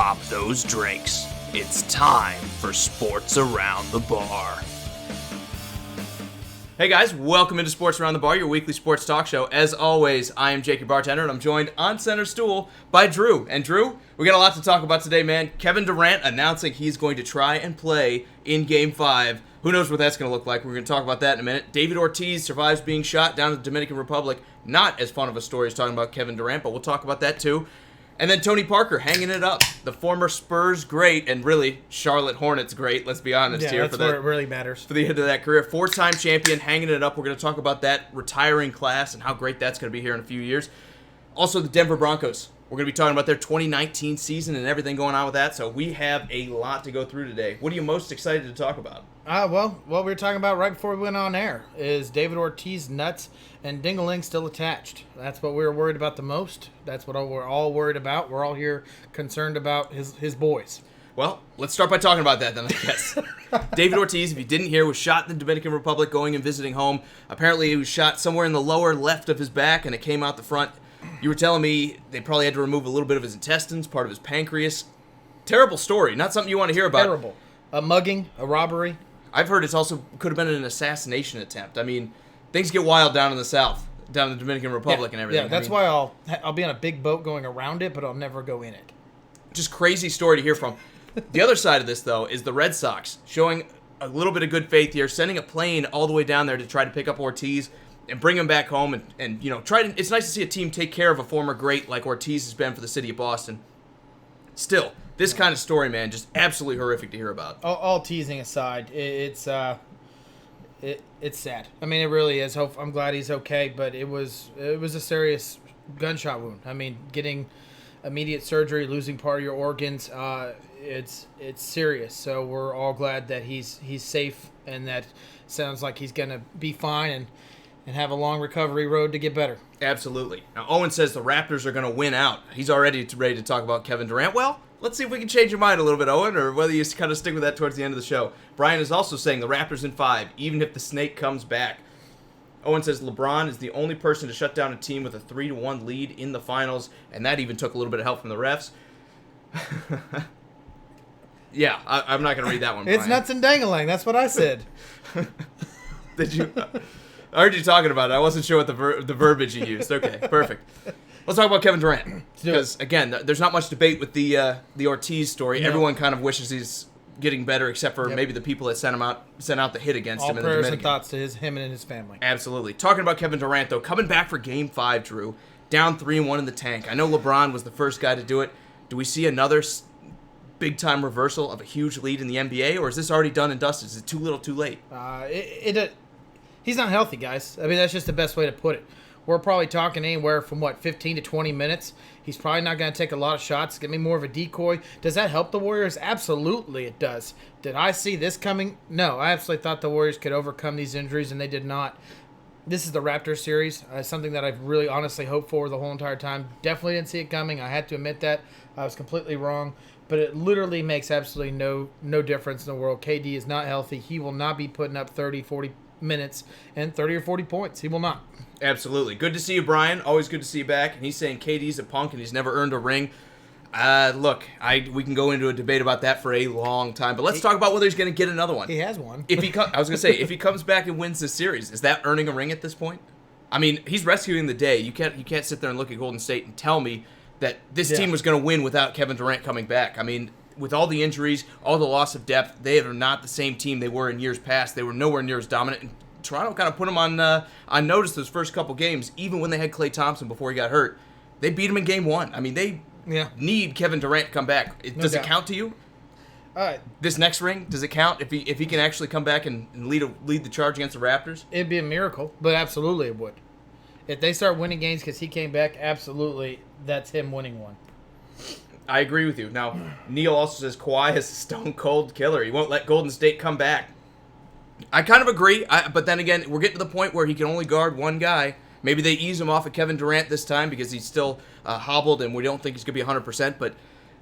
pop those drinks. It's time for Sports Around the Bar. Hey guys, welcome into Sports Around the Bar, your weekly sports talk show. As always, I am Jake, your bartender, and I'm joined on center stool by Drew. And Drew, we got a lot to talk about today, man. Kevin Durant announcing he's going to try and play in Game 5. Who knows what that's going to look like? We're going to talk about that in a minute. David Ortiz survives being shot down in the Dominican Republic. Not as fun of a story as talking about Kevin Durant, but we'll talk about that too. And then Tony Parker hanging it up. The former Spurs great, and really Charlotte Hornets great, let's be honest here. That's where it really matters. For the end of that career. Four-time champion, hanging it up. We're going to talk about that retiring class and how great that's going to be here in a few years. Also, the Denver Broncos. We're going to be talking about their 2019 season and everything going on with that, so we have a lot to go through today. What are you most excited to talk about? Well, what we were talking about right before we went on air is David Ortiz nuts and ding-a-ling still attached. That's what we were worried about the most. That's what we're all worried about. We're all here concerned about his boys. Well, let's start by talking about that then, I guess. David Ortiz, if you didn't hear, was shot in the Dominican Republic going and visiting home. Apparently, he was shot somewhere in the lower left of his back, and it came out the front. You were telling me they probably had to remove a little bit of his intestines, part of his pancreas. Terrible story. Not something you want to hear about. Terrible. A mugging, a robbery. I've heard it's also could have been an assassination attempt. I mean, things get wild down in the South, down in the Dominican Republic and everything. Yeah, that's why I'll be on a big boat going around it, but I'll never go in it. Just crazy story to hear from. The other side of this, though, is the Red Sox showing a little bit of good faith here, sending a plane all the way down there to try to pick up Ortiz and bring him back home and you know, it's nice to see a team take care of a former great like Ortiz has been for the city of Boston. Still, this kind of story, man, just absolutely horrific to hear about. All teasing aside, it's sad. I mean, it really is. I'm glad he's okay, but it was a serious gunshot wound. I mean, getting immediate surgery, losing part of your organs, it's serious. So we're all glad that he's safe, and that sounds like he's gonna be fine and have a long recovery road to get better. Absolutely. Now, Owen says the Raptors are going to win out. He's already ready to talk about Kevin Durant. Well, let's see if we can change your mind a little bit, Owen, or whether you kind of stick with that towards the end of the show. Brian is also saying the Raptors in 5, even if the snake comes back. Owen says LeBron is the only person to shut down a team with a 3-1 lead in the finals, and that even took a little bit of help from the refs. Yeah, I'm not going to read that one, Brian. It's nuts and dangling. That's what I said. Did you... I heard you talking about it. I wasn't sure what the verbiage you used. Okay, perfect. Let's talk about Kevin Durant. Because, again, there's not much debate with the Ortiz story. No. Everyone kind of wishes he's getting better, except for maybe the people that sent out the hit against him in the Dominican. All prayers and thoughts to him and his family. Absolutely. Talking about Kevin Durant, though, coming back for Game 5, Drew, down 3-1 in the tank. I know LeBron was the first guy to do it. Do we see another big-time reversal of a huge lead in the NBA, or is this already done and dusted? Is it too little, too late? He's not healthy, guys. I mean, that's just the best way to put it. We're probably talking anywhere from, 15 to 20 minutes. He's probably not going to take a lot of shots. It's going to be more of a decoy. Does that help the Warriors? Absolutely it does. Did I see this coming? No. I absolutely thought the Warriors could overcome these injuries, and they did not. This is the Raptors series. Something that I've really honestly hoped for the whole entire time. Definitely didn't see it coming. I had to admit that. I was completely wrong. But it literally makes absolutely no difference in the world. KD is not healthy. He will not be putting up 30, 40 minutes and 30 or 40 points. He will not. Absolutely. Good to see you, Brian. Always good to see you back. And he's saying KD's a punk and he's never earned a ring. Look, we can go into a debate about that for a long time, but let's talk about whether he's going to get another one. He has one. I was going to say, if he comes back and wins this series, is that earning a ring at this point? I mean, he's rescuing the day. You can't sit there and look at Golden State and tell me that this team was going to win without Kevin Durant coming back. I mean, with all the injuries, all the loss of depth, they are not the same team they were in years past. They were nowhere near as dominant. And Toronto kind of put them on notice those first couple games, even when they had Klay Thompson before he got hurt. They beat him in Game 1. I mean, they need Kevin Durant to come back. Does it count to you? This next ring, does it count if he can actually come back and lead the charge against the Raptors? It'd be a miracle, but absolutely it would. If they start winning games because he came back, absolutely, that's him winning one. I agree with you. Now, Neil also says Kawhi is a stone-cold killer. He won't let Golden State come back. I kind of agree, but then again, we're getting to the point where he can only guard one guy. Maybe they ease him off of Kevin Durant this time because he's still hobbled and we don't think he's going to be 100%. But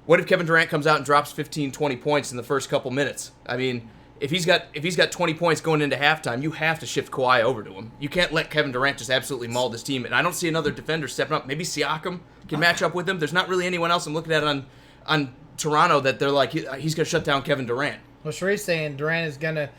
what if Kevin Durant comes out and drops 15, 20 points in the first couple minutes? I mean, if he's got 20 points going into halftime, you have to shift Kawhi over to him. You can't let Kevin Durant just absolutely maul this team. And I don't see another defender stepping up. Maybe Siakam can match up with him. There's not really anyone else I'm looking at on Toronto that they're like he's going to shut down Kevin Durant. Well, Sharif's saying Durant is gonna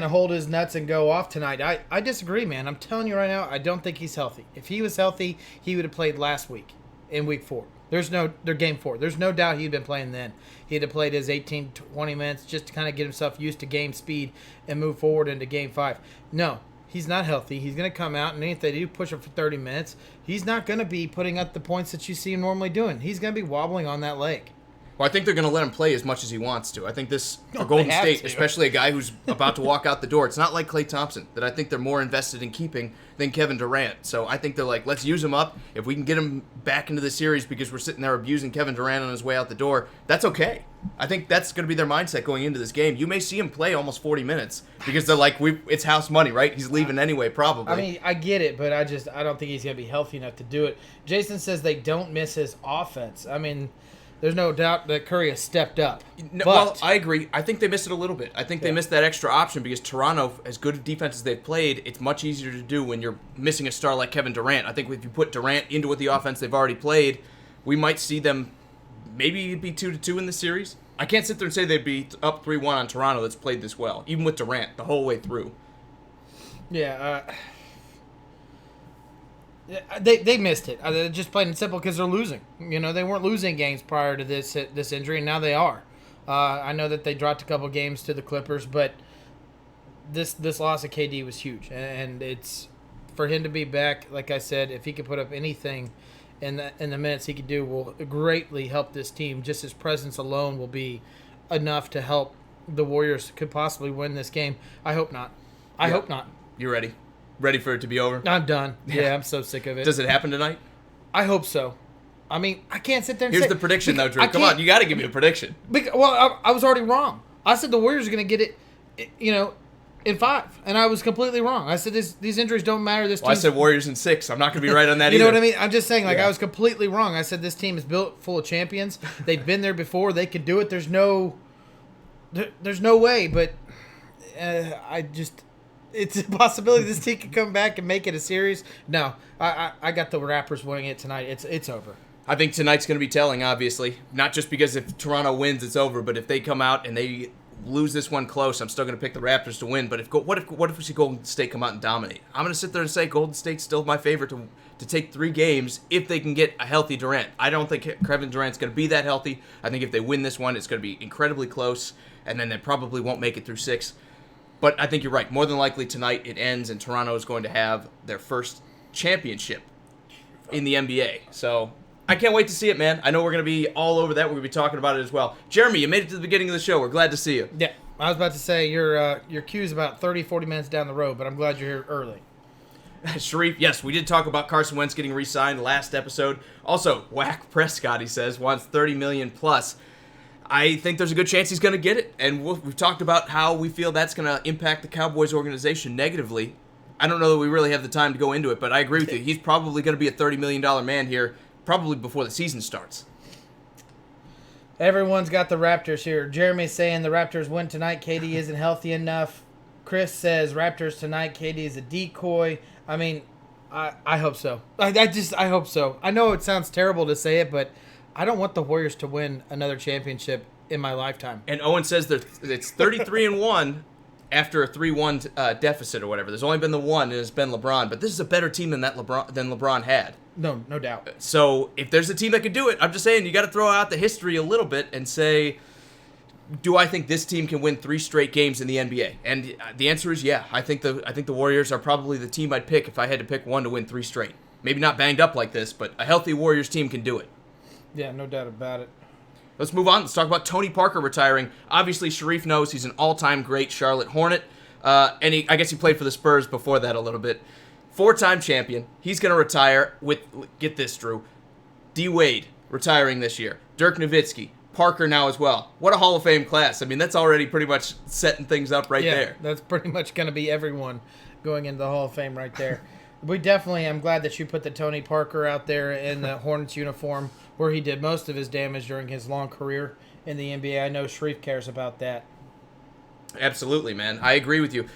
hold his nuts and go off tonight. I disagree, man. I'm telling you right now, I don't think he's healthy. If he was healthy, he would have played last week in week 4. They're game 4. There's no doubt he'd been playing then. He'd have played his 18, 20 minutes just to kind of get himself used to game speed and move forward into game 5. No, he's not healthy. He's going to come out, and if they do push him for 30 minutes, he's not going to be putting up the points that you see him normally doing. He's going to be wobbling on that leg. Well, I think they're going to let him play as much as he wants to. I think for Golden State, especially a guy who's about to walk out the door, it's not like Klay Thompson, that I think they're more invested in keeping than Kevin Durant. So I think they're like, let's use him up. If we can get him back into the series because we're sitting there abusing Kevin Durant on his way out the door, that's okay. I think that's going to be their mindset going into this game. You may see him play almost 40 minutes because they're like, it's house money, right? He's leaving anyway, probably. I mean, I get it, but I don't think he's going to be healthy enough to do it. Jason says they don't miss his offense. I mean, there's no doubt that Curry has stepped up. No, well, I agree. I think they missed it a little bit. I think they missed that extra option because Toronto, as good a defense as they've played, it's much easier to do when you're missing a star like Kevin Durant. I think if you put Durant into what the offense they've already played, we might see them maybe be 2-2 in the series. I can't sit there and say they'd be up 3-1 on Toronto that's played this well, even with Durant the whole way through. Yeah, They missed it. Just plain and simple because they're losing. You know, they weren't losing games prior to this injury, and now they are. I know that they dropped a couple games to the Clippers, but this loss of KD was huge, and it's for him to be back. Like I said, if he could put up anything in the minutes he could do, will greatly help this team. Just his presence alone will be enough to help the Warriors could possibly win this game. I hope not. I hope not. You ready? Ready for it to be over? I'm done. Yeah, I'm so sick of it. Does it happen tonight? I hope so. I mean, I can't sit there and Here's say... the prediction, though, Drew. Come on, you got to give me a prediction. Well, I was already wrong. I said the Warriors are going to get it, in 5, and I was completely wrong. I said these injuries don't matter. This team. I said Warriors in 6. I'm not going to be right on that either. You know what I mean? I'm just saying, I was completely wrong. I said this team is built full of champions. They've been there before. They could do it. There's no way, but it's a possibility this team could come back and make it a series. No, I got the Raptors winning it tonight. It's over. I think tonight's going to be telling, obviously. Not just because if Toronto wins, it's over, but if they come out and they lose this one close, I'm still going to pick the Raptors to win. But what if we see Golden State come out and dominate? I'm going to sit there and say Golden State's still my favorite to take 3 games if they can get a healthy Durant. I don't think Kevin Durant's going to be that healthy. I think if they win this one, it's going to be incredibly close, and then they probably won't make it through 6. But I think you're right. More than likely tonight it ends and Toronto is going to have their first championship in the NBA. So I can't wait to see it, man. I know we're going to be all over that. We're going to be talking about it as well. Jeremy, you made it to the beginning of the show. We're glad to see you. Yeah, I was about to say your queue's about 30, 40 minutes down the road, but I'm glad you're here early. Sharif, yes, we did talk about Carson Wentz getting re-signed last episode. Also, Whack Prescott, he says, wants $30 million plus. I think there's a good chance he's going to get it, and we've talked about how we feel that's going to impact the Cowboys organization negatively. I don't know that we really have the time to go into it, but I agree with you. He's probably going to be a $30 million man here, probably before the season starts. Everyone's got the Raptors here. Jeremy's saying the Raptors win tonight. KD isn't healthy enough. Chris says Raptors tonight. KD is a decoy. I mean, I hope so. I hope so. I know it sounds terrible to say it, but I don't want the Warriors to win another championship in my lifetime. And Owen says that it's 33-1 after a 3-1 deficit or whatever. There's only been the one, and it's been LeBron. But this is a better team than LeBron had. No doubt. So if there's a team that could do it, I'm just saying you got to throw out the history a little bit and say, do I think this team can win 3 straight games in the NBA? And the answer is yeah. I think the Warriors are probably the team I'd pick if I had to pick one to win 3 straight. Maybe not banged up like this, but a healthy Warriors team can do it. Yeah, no doubt about it. Let's move on. Let's talk about Tony Parker retiring. Obviously, Sharif knows he's an all-time great Charlotte Hornet. And I guess he played for the Spurs before that a little bit. 4-time champion. He's going to retire with, get this, Drew, D. Wade retiring this year. Dirk Nowitzki. Parker now as well. What a Hall of Fame class. I mean, that's already pretty much setting things up right there. That's pretty much going to be everyone going into the Hall of Fame right there. I'm glad that you put the Tony Parker out there in the Hornets uniform where he did most of his damage during his long career in the NBA. I know Sharif cares about that. Absolutely, man. I agree with you.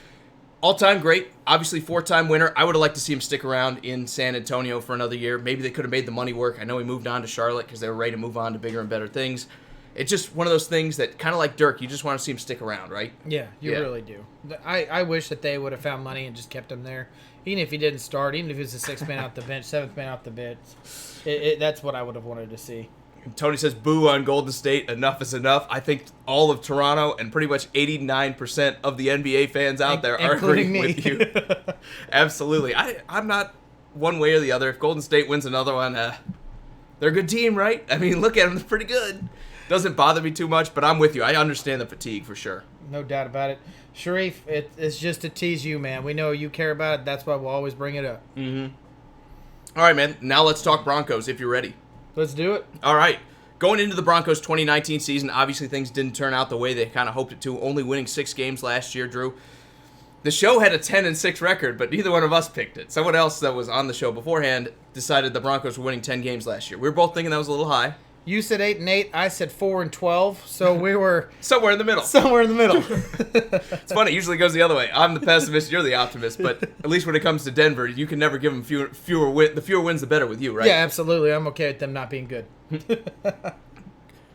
All-time great. Obviously, 4-time winner. I would have liked to see him stick around in San Antonio for another year. Maybe they could have made the money work. I know he moved on to Charlotte because they were ready to move on to bigger and better things. It's just one of those things that, kind of like Dirk, you just want to see him stick around, right? Yeah, you really do. I wish that they would have found money and just kept him there. Even if he didn't start, even if he was the 6th man off the bench, 7th man off the bench. That's what I would have wanted to see. Tony says, boo on Golden State. Enough is enough. I think all of Toronto and pretty much 89% of the NBA fans out there are agreeing with you. Absolutely. I'm not one way or the other. If Golden State wins another one, they're a good team, right? I mean, look at them. They're pretty good. Doesn't bother me too much, but I'm with you. I understand the fatigue for sure. No doubt about it. Sharif, it's just to tease you, man. We know you care about it. That's why we'll always bring it up. Mm-hmm. All right, man. Now let's talk Broncos if you're ready. Let's do it. All right. Going into the Broncos 2019 season, obviously things didn't turn out the way they kind of hoped it to, only winning 6 games last year, Drew. The show had a 10-6 record, but neither one of us picked it. Someone else that was on the show beforehand decided the Broncos were winning 10 games last year. We were both thinking that was a little high. You said 8-8. I said 4-12. So we were somewhere in the middle. Somewhere in the middle. It's funny. It usually goes the other way. I'm the pessimist. You're the optimist. But at least when it comes to Denver, you can never give them fewer wins. The fewer wins, the better with you, right? Yeah, absolutely. I'm okay with them not being good.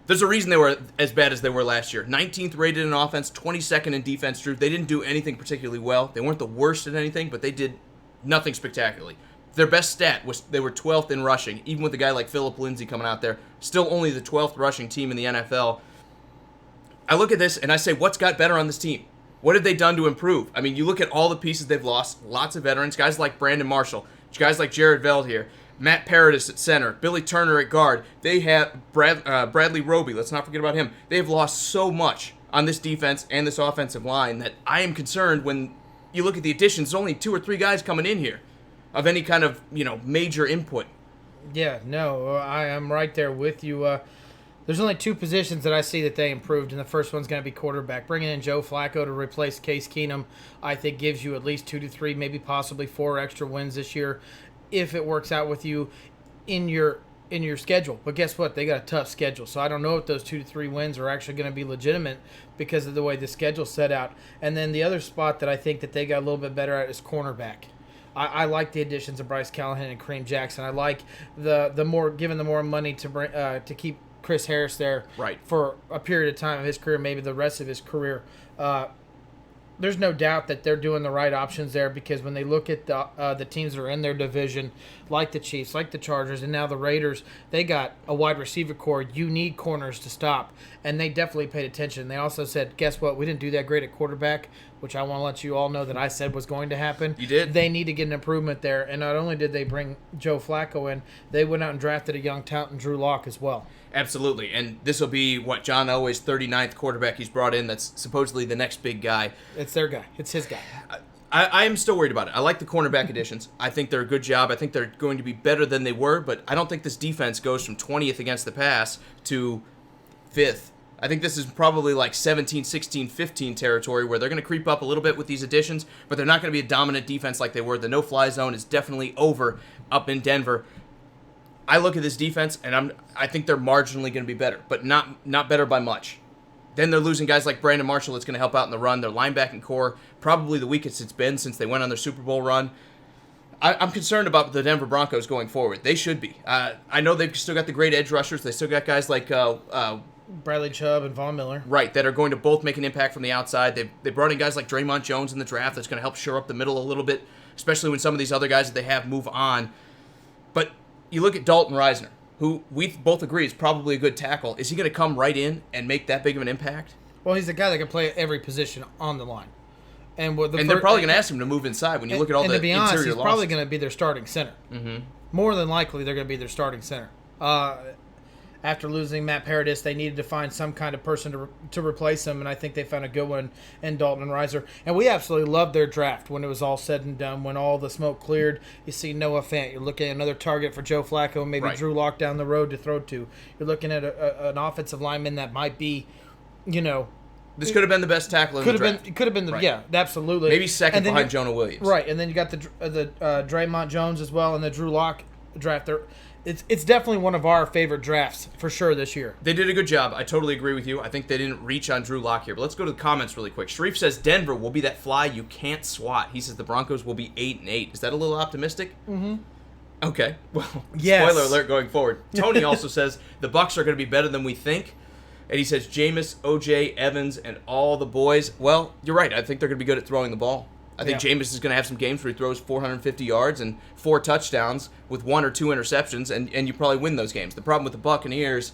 There's a reason they were as bad as they were last year. 19th rated in offense, 22nd in defense, Drew. They didn't do anything particularly well. They weren't the worst at anything, but they did nothing spectacularly. Their best stat was they were 12th in rushing, even with a guy like Phillip Lindsay coming out there. Still only the 12th rushing team in the NFL. I look at this and I say, what's got better on this team? What have they done to improve? I mean, you look at all the pieces they've lost. Lots of veterans, guys like Brandon Marshall, guys like Jared Veld here, Matt Paradis at center, Billy Turner at guard. They have Bradley Roby. Let's not forget about him. They have lost so much on this defense and this offensive line that I am concerned when you look at the additions. There's only 2 or 3 guys coming in here of any kind of, major input. Yeah, no, I am right there with you. There's only 2 positions that I see that they improved, and the first one's going to be quarterback. Bringing in Joe Flacco to replace Case Keenum, I think gives you at least 2 to 3, maybe possibly 4 extra wins this year if it works out with you in your schedule. But guess what? They got a tough schedule, so I don't know if those 2 to 3 wins are actually going to be legitimate because of the way the schedule's set out. And then the other spot that I think that they got a little bit better at is cornerback. I like the additions of Bryce Callahan and Kareem Jackson. I like the more money to bring to keep Chris Harris there for a period of time of his career, maybe the rest of his career. There's no doubt that they're doing the right options there because when they look at the teams that are in their division, like the Chiefs, like the Chargers, and now the Raiders, they got a wide receiver core. You need corners to stop, and they definitely paid attention. They also said, guess what? We didn't do that great at quarterback, which I want to let you all know that I said was going to happen. You did. They need to get an improvement there, and not only did they bring Joe Flacco in, they went out and drafted a young talent in Drew Lock as well. Absolutely, and this will be, John Elway's 39th quarterback he's brought in that's supposedly the next big guy. It's their guy. It's his guy. I am still worried about it. I like the cornerback additions. I think they're a good job. I think they're going to be better than they were, but I don't think this defense goes from 20th against the pass to 5th. I think this is probably like 17, 16, 15 territory where they're going to creep up a little bit with these additions, but they're not going to be a dominant defense like they were. The no-fly zone is definitely over up in Denver. I look at this defense, and I think they're marginally going to be better, but not better by much. Then they're losing guys like Brandon Marshall that's going to help out in the run. Their linebacking core, probably the weakest it's been since they went on their Super Bowl run. I'm concerned about the Denver Broncos going forward. They should be. I know they've still got the great edge rushers. They still got guys like Bradley Chubb and Von Miller. Right, that are going to both make an impact from the outside. They brought in guys like Draymond Jones in the draft that's going to help shore up the middle a little bit, especially when some of these other guys that they have move on. But you look at Dalton Risner, who we both agree is probably a good tackle. Is he going to come right in and make that big of an impact? Well, he's the guy that can play every position on the line. And they're probably going to ask him to move inside when you look at all the interior losses. And to be honest, he's probably going to be their starting center. Mm-hmm. More than likely, they're going to be their starting center. After losing Matt Paradis, they needed to find some kind of person to replace him, and I think they found a good one in Dalton Risner. And we absolutely loved their draft when it was all said and done. When all the smoke cleared, you see Noah Fant. You're looking at another target for Joe Flacco, maybe Drew Lock down the road to throw to. You're looking at an offensive lineman that might be, This could have been the best tackle in the draft. Could have been yeah, absolutely. Maybe second behind Jonah Williams. Right, and then you got the Draymond Jones as well, and the Drew Lock draft. it's definitely one of our favorite drafts for sure this year. They did a good job. I totally agree with you. I think they didn't reach on Drew Lock here. But let's go to the comments really quick. Sharif says Denver will be that fly you can't swat. He says the Broncos will be 8-8. Is that a little optimistic? Mm-hmm. Okay. Well, yes. Spoiler alert going forward. Tony also says the Bucs are going to be better than we think. And he says Jameis, OJ, Evans, and all the boys. Well, you're right. I think they're going to be good at throwing the ball. I think Jameis is going to have some games where he throws 450 yards and 4 touchdowns with 1 or 2 interceptions, and you probably win those games. The problem with the Buccaneers,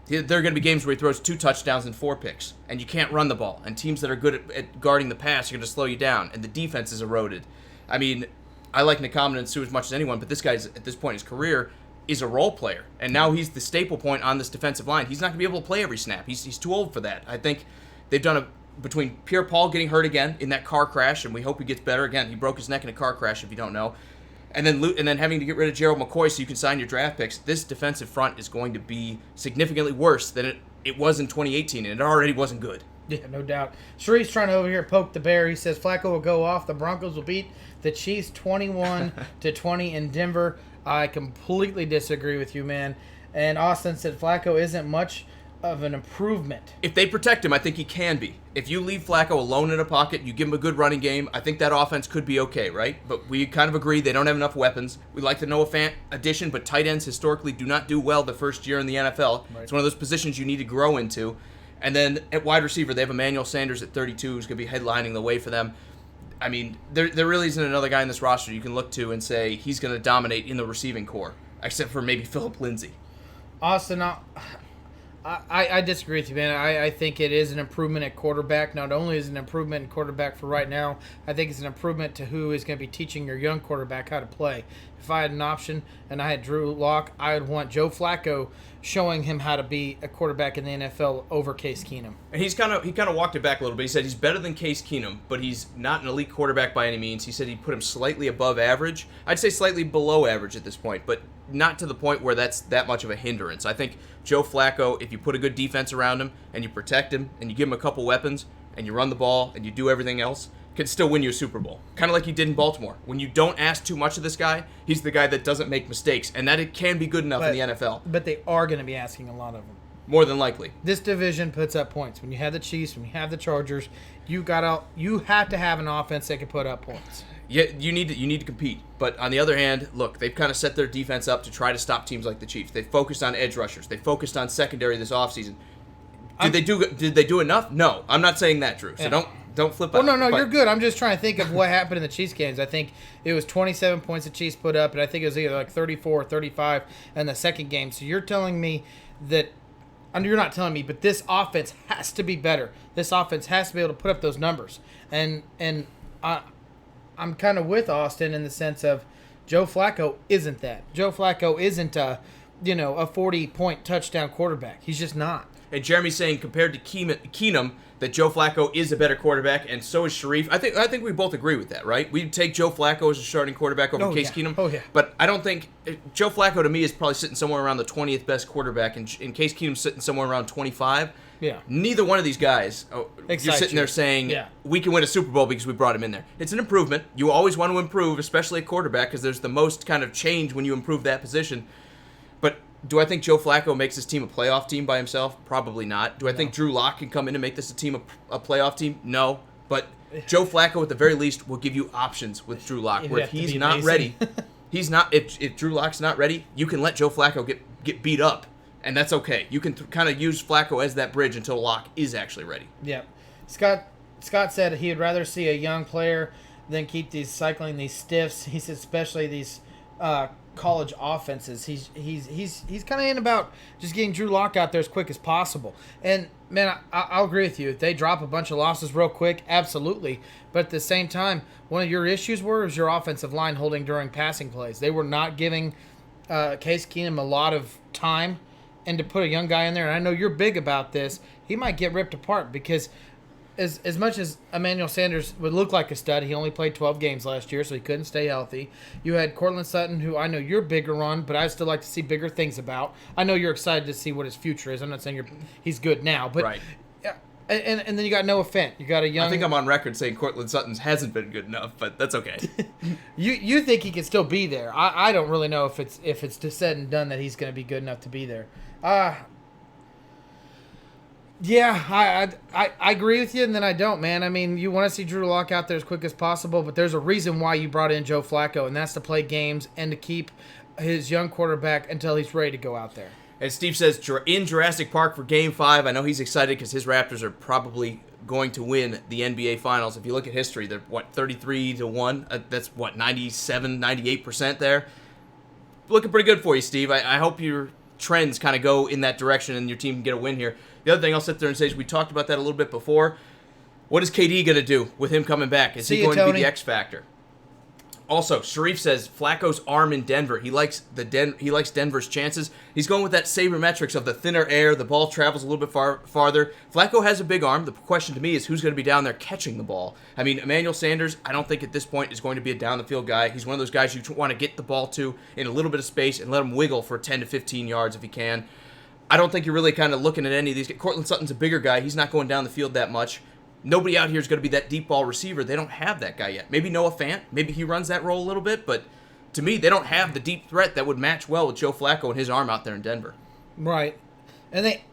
there are going to be games where he throws 2 touchdowns and 4 picks, and you can't run the ball. And teams that are good at guarding the pass are going to slow you down, and the defense is eroded. I mean, I like Nakamura and Sue as much as anyone, but this guy's, at this point in his career, is a role player. And now he's the staple point on this defensive line. He's not going to be able to play every snap. He's too old for that. I think they've done between Pierre-Paul getting hurt again in that car crash, and we hope he gets better. Again, he broke his neck in a car crash, if you don't know. And then having to get rid of Gerald McCoy so you can sign your draft picks, this defensive front is going to be significantly worse than it was in 2018, and it already wasn't good. Yeah, no doubt. Sharif's trying to over here poke the bear. He says Flacco will go off. The Broncos will beat the Chiefs 21-20 in Denver. I completely disagree with you, man. And Austin said Flacco isn't much of an improvement. If they protect him, I think he can be. If you leave Flacco alone in a pocket, you give him a good running game, I think that offense could be okay, right? But we kind of agree they don't have enough weapons. We like the Noah Fant addition, but tight ends historically do not do well the first year in the NFL. Right. It's one of those positions you need to grow into. And then at wide receiver, they have Emmanuel Sanders at 32 who's going to be headlining the way for them. I mean, there really isn't another guy in this roster you can look to and say he's going to dominate in the receiving core, except for maybe Phillip Lindsay. Austin, I disagree with you, man. I think it is an improvement at quarterback. Not only is it an improvement in quarterback for right now, I think it's an improvement to who is going to be teaching your young quarterback how to play. If I had an option and I had Drew Lock, I would want Joe Flacco showing him how to be a quarterback in the NFL over Case Keenum. And he kind of walked it back a little bit. He said he's better than Case Keenum, but he's not an elite quarterback by any means. He said he'd put him slightly above average. I'd say slightly below average at this point, but not to the point where that's that much of a hindrance. I think Joe Flacco, if you put a good defense around him and you protect him and you give him a couple weapons and you run the ball and you do everything else, can still win you a Super Bowl. Kind of like he did in Baltimore. When you don't ask too much of this guy, he's the guy that doesn't make mistakes, and that it can be good enough in the NFL. But they are going to be asking a lot of them. More than likely. This division puts up points. When you have the Chiefs, when you have the Chargers, you have to have an offense that can put up points. Yeah, you need to compete. But on the other hand, look, they've kind of set their defense up to try to stop teams like the Chiefs. They focused on edge rushers. They focused on secondary this offseason. Did they do enough? No, I'm not saying that, Drew. So don't flip out. Well, no, you're good. I'm just trying to think of what happened in the Chiefs games. I think it was 27 points the Chiefs put up, and I think it was either like 34 or 35 in the second game. So you're telling me that, you're not telling me, but this offense has to be better. This offense has to be able to put up those numbers. And I'm kind of with Austin in the sense of Joe Flacco isn't that. Joe Flacco isn't a 40-point touchdown quarterback. He's just not. And Jeremy's saying compared to Keenum that Joe Flacco is a better quarterback, and so is Sharif. I think we both agree with that, right? We'd take Joe Flacco as a starting quarterback over Case Keenum. Oh, yeah. But I don't think Joe Flacco, to me, is probably sitting somewhere around the 20th best quarterback, and Case Keenum's sitting somewhere around 25. Yeah. Neither one of these guys, you're sitting there saying, we can win a Super Bowl because we brought him in there. It's an improvement. You always want to improve, especially at quarterback, because there's the most kind of change when you improve that position. But do I think Joe Flacco makes this team a playoff team by himself? Probably not. Do I think Drew Lock can come in and make this a playoff team? No. But Joe Flacco, at the very least, will give you options with Drew Lock. Where if he's not ready, if Drew Lock's not ready, you can let Joe Flacco get beat up, and that's okay. You can kind of use Flacco as that bridge until Lock is actually ready. Yeah. Scott said he would rather see a young player than keep cycling these stiffs. He said especially these college offenses. He's kind of in about just getting Drew Lock out there as quick as possible. And man, I'll agree with you. If they drop a bunch of losses real quick, absolutely. But at the same time, one of your issues was your offensive line holding during passing plays. They were not giving Case Keenum a lot of time, and to put a young guy in there, and I know you're big about this, he might get ripped apart because as much as Emmanuel Sanders would look like a stud, he only played 12 games last year, so he couldn't stay healthy. You had Cortland Sutton, who I know you're bigger on, but I still like to see bigger things about. I know you're excited to see what his future is. I'm not saying he's good now, but right. And then you got Noah Fant. You got a young. I think I'm on record saying Cortland Sutton hasn't been good enough, but that's okay. You think he can still be there? I don't really know if it's just said and done that he's going to be good enough to be there. Yeah, I agree with you, and then I don't, man. I mean, you want to see Drew Lock out there as quick as possible, but there's a reason why you brought in Joe Flacco, and that's to play games and to keep his young quarterback until he's ready to go out there. And Steve says, in Jurassic Park for Game 5, I know he's excited because his Raptors are probably going to win the NBA Finals. If you look at history, they're, 33-1? That's, 97, 98% there? Looking pretty good for you, Steve. I hope your trends kind of go in that direction and your team can get a win here. The other thing I'll sit there and say is we talked about that a little bit before. What is KD going to do with him coming back? Is he going to be the X factor? Also, Sharif says Flacco's arm in Denver. He likes Denver's chances. He's going with that sabermetrics of the thinner air. The ball travels a little bit farther. Flacco has a big arm. The question to me is who's going to be down there catching the ball. I mean, Emmanuel Sanders, I don't think at this point is going to be a down-the-field guy. He's one of those guys you want to get the ball to in a little bit of space and let him wiggle for 10 to 15 yards if he can. I don't think you're really kind of looking at any of these. Cortland Sutton's a bigger guy. He's not going down the field that much. Nobody out here is going to be that deep ball receiver. They don't have that guy yet. Maybe Noah Fant. Maybe he runs that role a little bit. But to me, they don't have the deep threat that would match well with Joe Flacco and his arm out there in Denver. Right. And they,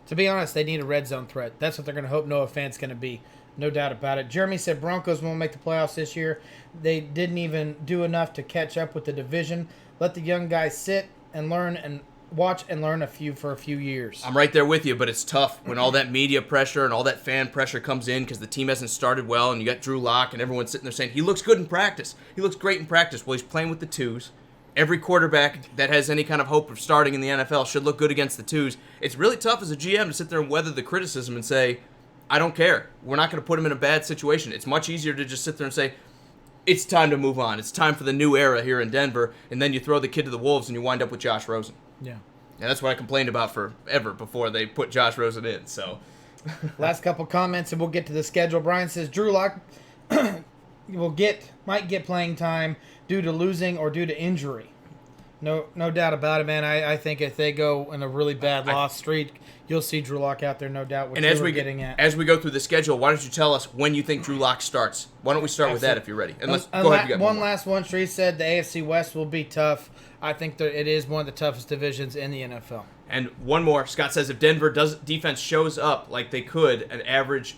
to be honest, they need a red zone threat. That's what they're going to hope Noah Fant's going to be. No doubt about it. Jeremy said Broncos won't make the playoffs this year. They didn't even do enough to catch up with the division. Let the young guys sit and learn and watch and learn for a few years. I'm right there with you, but it's tough when all that media pressure and all that fan pressure comes in because the team hasn't started well, and you got Drew Lock and everyone's sitting there saying, he looks good in practice. He looks great in practice. Well, he's playing with the twos. Every quarterback that has any kind of hope of starting in the NFL should look good against the twos. It's really tough as a GM to sit there and weather the criticism and say, I don't care. We're not going to put him in a bad situation. It's much easier to just sit there and say, it's time to move on. It's time for the new era here in Denver, and then you throw the kid to the wolves and you wind up with Josh Rosen. Yeah. And that's what I complained about forever before they put Josh Rosen in. So, last couple comments, and we'll get to the schedule. Brian says Drew Lock might get playing time due to losing or due to injury. No doubt about it, man. I think if they go in a really bad loss streak, you'll see Drew Lock out there, no doubt. And as we go through the schedule, why don't you tell us when you think Drew Lock starts? Why don't we start with that if you're ready? And let's go ahead. You got one last one. Street said the AFC West will be tough. I think that it is one of the toughest divisions in the NFL. And one more. Scott says if Denver defense shows up like they could, an average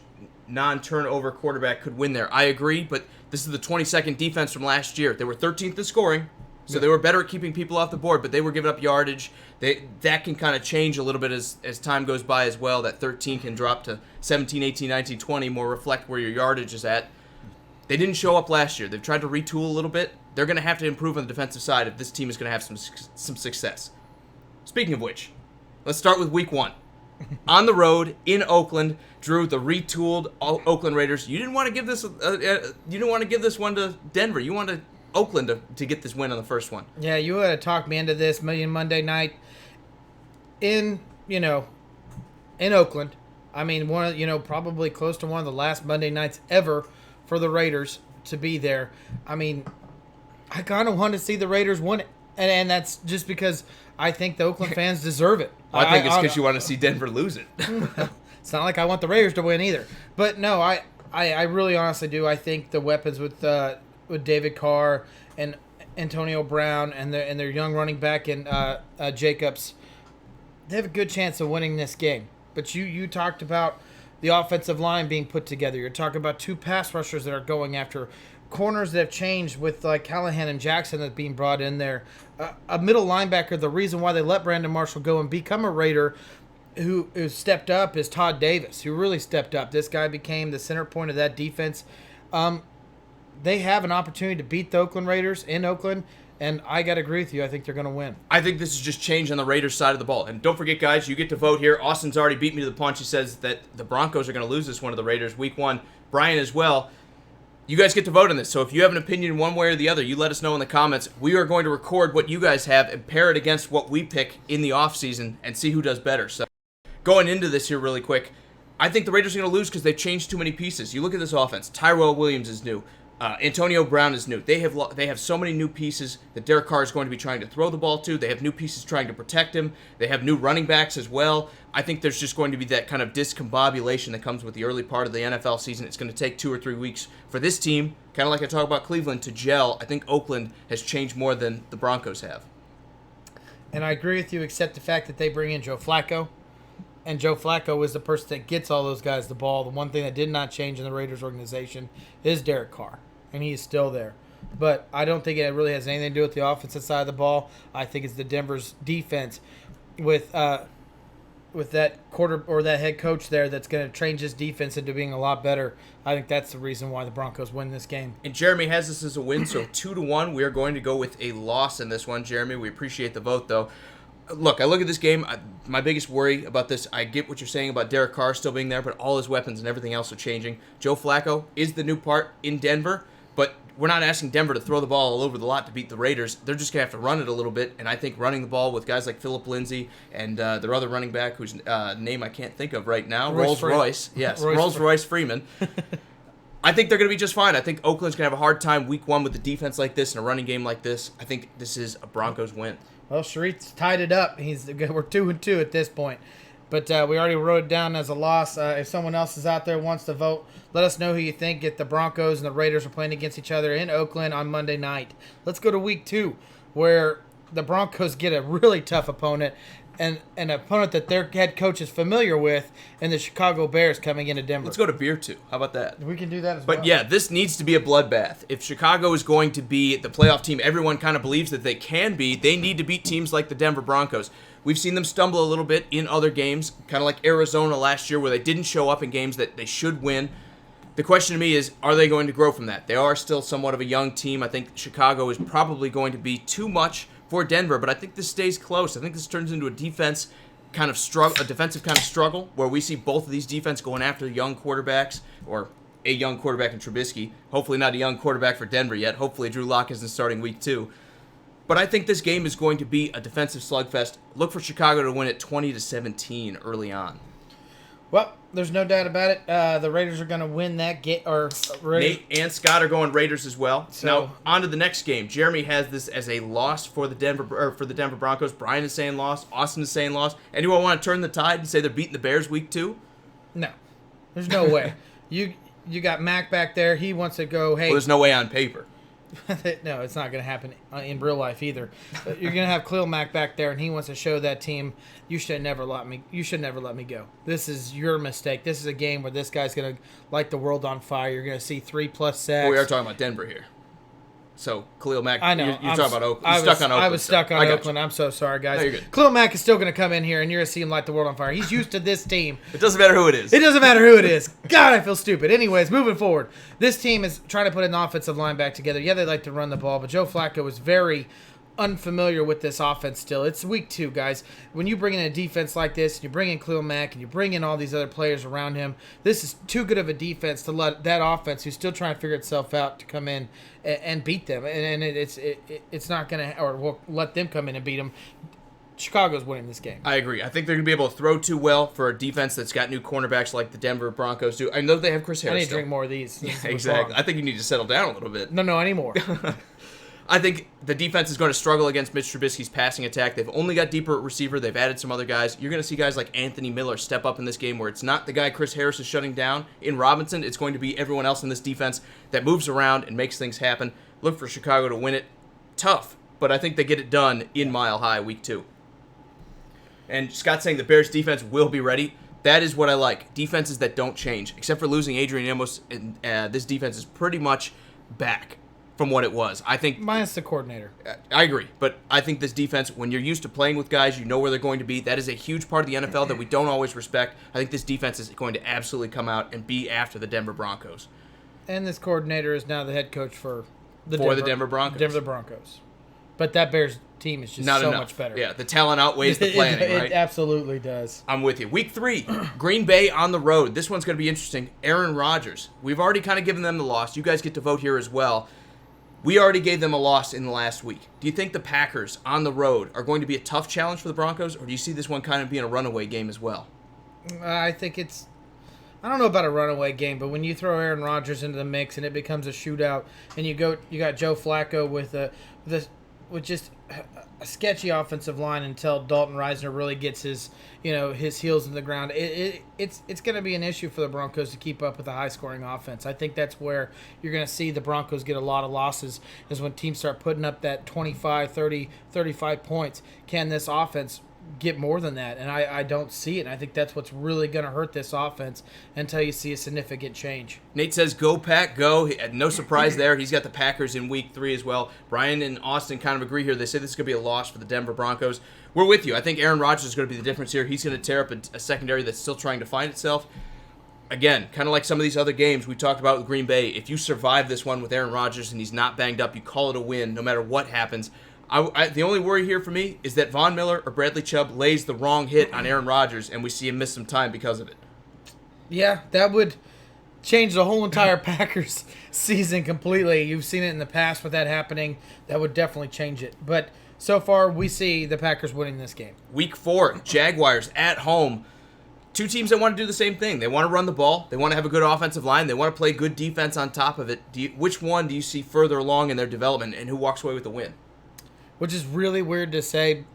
non-turnover quarterback could win there. I agree, but this is the 22nd defense from last year. They were 13th in scoring. So they were better at keeping people off the board, but they were giving up yardage. That can kind of change a little bit as time goes by as well. That 13 can drop to 17, 18, 19, 20, more reflect where your yardage is at. They didn't show up last year. They've tried to retool a little bit. They're going to have to improve on the defensive side if this team is going to have some success. Speaking of which, let's start with week 1. On the road in Oakland, Drew, the retooled Oakland Raiders. You didn't want to give this one to Denver. You wanted Oakland to get this win on the first one. Yeah, you had to talk me into this Monday night in Oakland. I mean, probably close to one of the last Monday nights ever for the Raiders to be there. I mean, I kind of want to see the Raiders win it, and that's just because I think the Oakland fans deserve it. Well, I think it's because you want to see Denver lose it. It's not like I want the Raiders to win either. But no, I really honestly do. I think the weapons with David Carr and Antonio Brown and their young running back and Jacobs, they have a good chance of winning this game. But you talked about the offensive line being put together. You're talking about 2 pass rushers that are going after corners that have changed with like Callahan and Jackson that's being brought in there. A middle linebacker, the reason why they let Brandon Marshall go and become a Raider who stepped up is Todd Davis, who really stepped up. This guy became the center point of that defense. They have an opportunity to beat the Oakland Raiders in Oakland, and I got to agree with you. I think they're going to win. I think this is just change on the Raiders side of the ball. And don't forget, guys, you get to vote here. Austin's already beat me to the punch. He says that the Broncos are going to lose this one to the Raiders week 1. Brian as well. You guys get to vote on this. So if you have an opinion one way or the other, you let us know in the comments. We are going to record what you guys have and pair it against what we pick in the offseason and see who does better. So going into this here really quick, I think the Raiders are going to lose because they've changed too many pieces. You look at this offense. Tyrell Williams is new. Antonio Brown is new. They have so many new pieces that Derek Carr is going to be trying to throw the ball to. They have new pieces trying to protect him. They have new running backs as well. I think there's just going to be that kind of discombobulation that comes with the early part of the NFL season. It's going to take 2 or 3 weeks for this team, kind of like I talk about Cleveland, to gel. I think Oakland has changed more than the Broncos have. And I agree with you, except the fact that they bring in Joe Flacco. And Joe Flacco is the person that gets all those guys the ball. The one thing that did not change in the Raiders organization is Derek Carr. And he is still there. But I don't think it really has anything to do with the offensive side of the ball. I think it's the Denver's defense with that quarter or that head coach there that's going to change his defense into being a lot better. I think that's the reason why the Broncos win this game. And Jeremy has this as a win, so 2-1. We are going to go with a loss in this one, Jeremy. We appreciate the vote, though. Look, I look at this game. My biggest worry about this, I get what you're saying about Derek Carr still being there, but all his weapons and everything else are changing. Joe Flacco is the new part in Denver, but we're not asking Denver to throw the ball all over the lot to beat the Raiders. They're just going to have to run it a little bit, and I think running the ball with guys like Phillip Lindsay and their other running back, whose name I can't think of right now, Rolls-Royce. Yes, Rolls-Royce Freeman. I think they're going to be just fine. I think Oakland's going to have a hard time week 1 with a defense like this and a running game like this. I think this is a Broncos win. Well, Sharit's tied it up. We're 2-2 at this point. But we already wrote it down as a loss. If someone else is out there wants to vote, let us know who you think. If the Broncos and the Raiders are playing against each other in Oakland on Monday night. Let's go to week 2, where the Broncos get a really tough opponent and an opponent that their head coach is familiar with, and the Chicago Bears coming into Denver. Let's go to beer 2. How about that? We can do that as well. But yeah, this needs to be a bloodbath. If Chicago is going to be the playoff team everyone kind of believes that they can be, they need to beat teams like the Denver Broncos. We've seen them stumble a little bit in other games, kind of like Arizona last year, where they didn't show up in games that they should win. The question to me is, are they going to grow from that? They are still somewhat of a young team. I think Chicago is probably going to be too much for Denver, but I think this stays close. I think this turns into a defensive kind of struggle, where we see both of these defense going after young quarterbacks, or a young quarterback in Trubisky. Hopefully not a young quarterback for Denver yet. Hopefully Drew Lock isn't starting week 2. But I think this game is going to be a defensive slugfest. Look for Chicago to win it 20-17 early on. Well, there's no doubt about it. The Raiders are going to win that game. Nate and Scott are going Raiders as well. So, now, on to the next game. Jeremy has this as a loss for the Denver Broncos. Brian is saying loss. Austin is saying loss. Anyone want to turn the tide and say they're beating the Bears week 2? No. There's no way. You got Mac back there. He wants to go, hey. Well, there's no way on paper. No, it's not going to happen in real life either. But you're going to have Khalil Mack back there, and he wants to show that team, you should never let me go. This is your mistake. This is a game where this guy's going to light the world on fire. You're going to see 3+ sacks. Well, we are talking about Denver here. So, Khalil Mack, I know. you're talking about Oakland. You're stuck on Oakland. I was stuck on Oakland. I'm so sorry, guys. No, you're good. Khalil Mack is still going to come in here, and you're going to see him light the world on fire. He's used to this team. It doesn't matter who it is. It doesn't matter who it is. God, I feel stupid. Anyways, moving forward. This team is trying to put an offensive line back together. Yeah, they like to run the ball, but Joe Flacco is very unfamiliar with this offense still. It's week 2, guys. When you bring in a defense like this, and you bring in Khalil Mack, and you bring in all these other players around him, this is too good of a defense to let that offense, who's still trying to figure itself out, to come in and beat them. And it's not going to, or we'll let them come in and beat them. Chicago's winning this game. I agree. I think they're going to be able to throw too well for a defense that's got new cornerbacks like the Denver Broncos do. I know they have Chris Harris. I need to drink more of these. Yeah, exactly. I think you need to settle down a little bit. No, anymore. I think the defense is going to struggle against Mitch Trubisky's passing attack. They've only got deeper at receiver. They've added some other guys. You're going to see guys like Anthony Miller step up in this game, where it's not the guy Chris Harris is shutting down in Robinson. It's going to be everyone else in this defense that moves around and makes things happen. Look for Chicago to win it. Tough, but I think they get it done in Mile High week 2. And Scott's saying the Bears defense will be ready. That is what I like. Defenses that don't change. Except for losing Adrian Amos, this defense is pretty much back from what it was. I think minus the coordinator. I agree, but I think this defense, when you're used to playing with guys, you know where they're going to be. That is a huge part of the NFL that we don't always respect. I think this defense is going to absolutely come out and be after the Denver Broncos. And this coordinator is now the head coach for the Denver Broncos. Denver Broncos. But that Bears team is just so much better. Yeah, the talent outweighs the planning, right? It absolutely does. I'm with you. Week 3, Green Bay on the road. This one's going to be interesting. Aaron Rodgers. We've already kind of given them the loss. You guys get to vote here as well. We already gave them a loss in the last week. Do you think the Packers on the road are going to be a tough challenge for the Broncos, or do you see this one kind of being a runaway game as well? I think I don't know about a runaway game, but when you throw Aaron Rodgers into the mix and it becomes a shootout, and you got Joe Flacco with just a sketchy offensive line until Dalton Risner really gets his heels in the ground. It's going to be an issue for the Broncos to keep up with a high scoring offense. I think that's where you're going to see the Broncos get a lot of losses, is when teams start putting up that 25, 30, 35 points. Can this offense get more than that? And I don't see it. And I think that's what's really going to hurt this offense until you see a significant change. Nate says, go Pack, go. No surprise there. He's got the Packers in week 3 as well. Brian and Austin kind of agree here. They say this is going to be a loss for the Denver Broncos. We're with you. I think Aaron Rodgers is going to be the difference here. He's going to tear up a secondary that's still trying to find itself. Again, kind of like some of these other games we talked about with Green Bay, if you survive this one with Aaron Rodgers and he's not banged up, you call it a win no matter what happens. The only worry here for me is that Von Miller or Bradley Chubb lays the wrong hit on Aaron Rodgers and we see him miss some time because of it. Yeah, that would change the whole entire Packers season completely. You've seen it in the past with that happening. That would definitely change it. But so far, we see the Packers winning this game. Week 4, Jaguars at home. Two teams that want to do the same thing. They want to run the ball. They want to have a good offensive line. They want to play good defense on top of it. Which one do you see further along in their development, and who walks away with the win? Which is really weird to say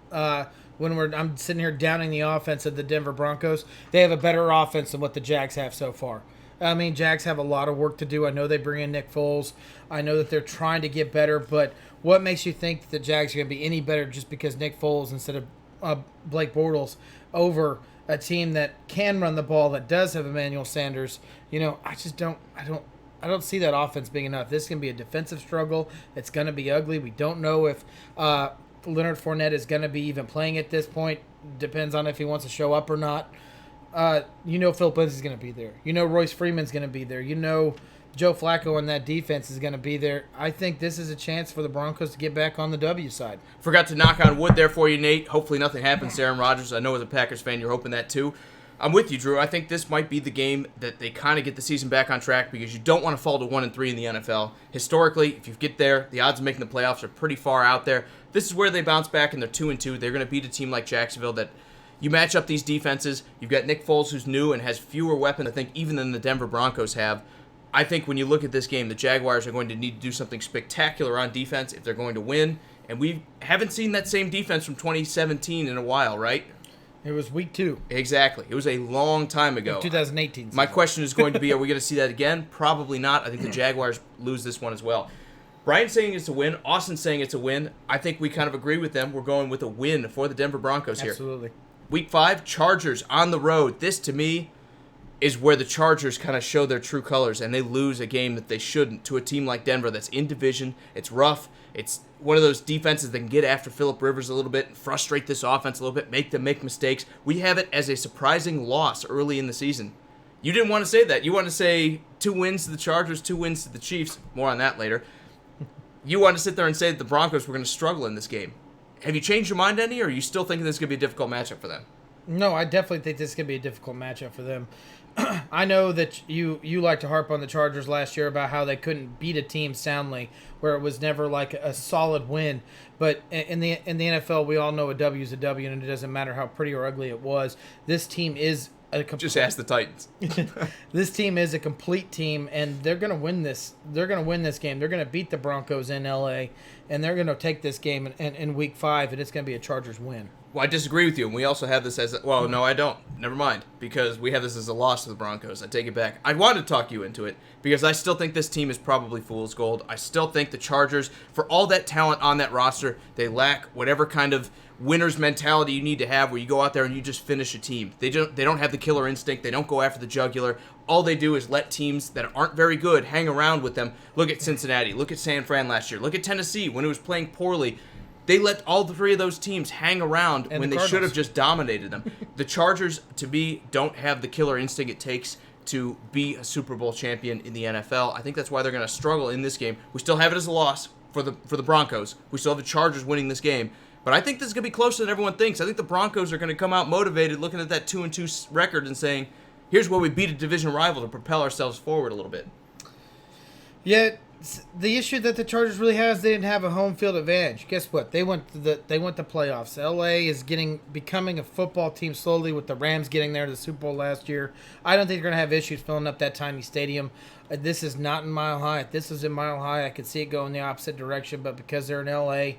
when I'm sitting here downing the offense of the Denver Broncos. They have a better offense than what the Jags have so far. I mean, Jags have a lot of work to do. I know they bring in Nick Foles. I know that they're trying to get better, but what makes you think the Jags are going to be any better just because Nick Foles instead of Blake Bortles over a team that can run the ball, that does have Emmanuel Sanders? I don't see that offense being enough. This is going to be a defensive struggle. It's going to be ugly. We don't know if Leonard Fournette is going to be even playing at this point. Depends on if he wants to show up or not. Philip Lindsay's going to be there. Royce Freeman's going to be there. Joe Flacco and that defense is going to be there. I think this is a chance for the Broncos to get back on the W side. Forgot to knock on wood there for you, Nate. Hopefully nothing happens to Aaron Rodgers. I know as a Packers fan you're hoping that too. I'm with you, Drew. I think this might be the game that they kind of get the season back on track because you don't want to fall to 1-3 in the NFL. Historically, if you get there, the odds of making the playoffs are pretty far out there. This is where they bounce back and they're 2-2. They're going to beat a team like Jacksonville that you match up these defenses. You've got Nick Foles, who's new and has fewer weapons, I think, even than the Denver Broncos have. I think when you look at this game, the Jaguars are going to need to do something spectacular on defense if they're going to win. And we haven't seen that same defense from 2017 in a while, right? It was week 2. Exactly. It was a long time ago. 2018. My question is going to be, are we going to see that again? Probably not. I think the Jaguars lose this one as well. Brian's saying it's a win. Austin's saying it's a win. I think we kind of agree with them. We're going with a win for the Denver Broncos here. Absolutely. Week 5, Chargers on the road. This, to me, is where the Chargers kind of show their true colors, and they lose a game that they shouldn't to a team like Denver that's in division. It's rough. It's one of those defenses that can get after Phillip Rivers a little bit and frustrate this offense a little bit, make them make mistakes. We have it as a surprising loss early in the season. You didn't want to say that. You wanted to say 2 wins to the Chargers, 2 wins to the Chiefs. More on that later. You wanted to sit there and say that the Broncos were going to struggle in this game. Have you changed your mind any, or are you still thinking this is going to be a difficult matchup for them? No, I definitely think this is going to be a difficult matchup for them. I know that you like to harp on the Chargers last year about how they couldn't beat a team soundly, where it was never like a solid win. But in the NFL, we all know a W is a W, and it doesn't matter how pretty or ugly it was. This team is just ask the Titans. This team is a complete team, and they're going to win this. They're going to win this game. They're going to beat the Broncos in L.A., and they're going to take this game in Week 5, and it's going to be a Chargers win. Well, I disagree with you, and we also have this as well, no, I don't. Never mind, because we have this as a loss to the Broncos. I take it back. I wanted to talk you into it because I still think this team is probably fool's gold. I still think the Chargers, for all that talent on that roster, they lack whatever kind of winner's mentality you need to have where you go out there and you just finish a team. They don't have the killer instinct. They don't go after the jugular. All they do is let teams that aren't very good hang around with them. Look at Cincinnati. Look at San Fran last year. Look at Tennessee when it was playing poorly. They let all 3 of those teams hang around when they should have just dominated them. The Chargers, to me, don't have the killer instinct it takes to be a Super Bowl champion in the NFL. I think that's why they're going to struggle in this game. We still have it as a loss for the Broncos. We still have the Chargers winning this game. But I think this is going to be closer than everyone thinks. I think the Broncos are going to come out motivated looking at that 2-2 record and saying, here's where we beat a division rival to propel ourselves forward a little bit. Yeah, The issue that the Chargers really has, they didn't have a home field advantage. Guess what? They went to the playoffs. LA is becoming a football team slowly, with the Rams getting there to the Super Bowl last year. I don't think they're going to have issues filling up that tiny stadium. This is not in Mile High. If this was in Mile High, I could see it going the opposite direction. But because they're in LA,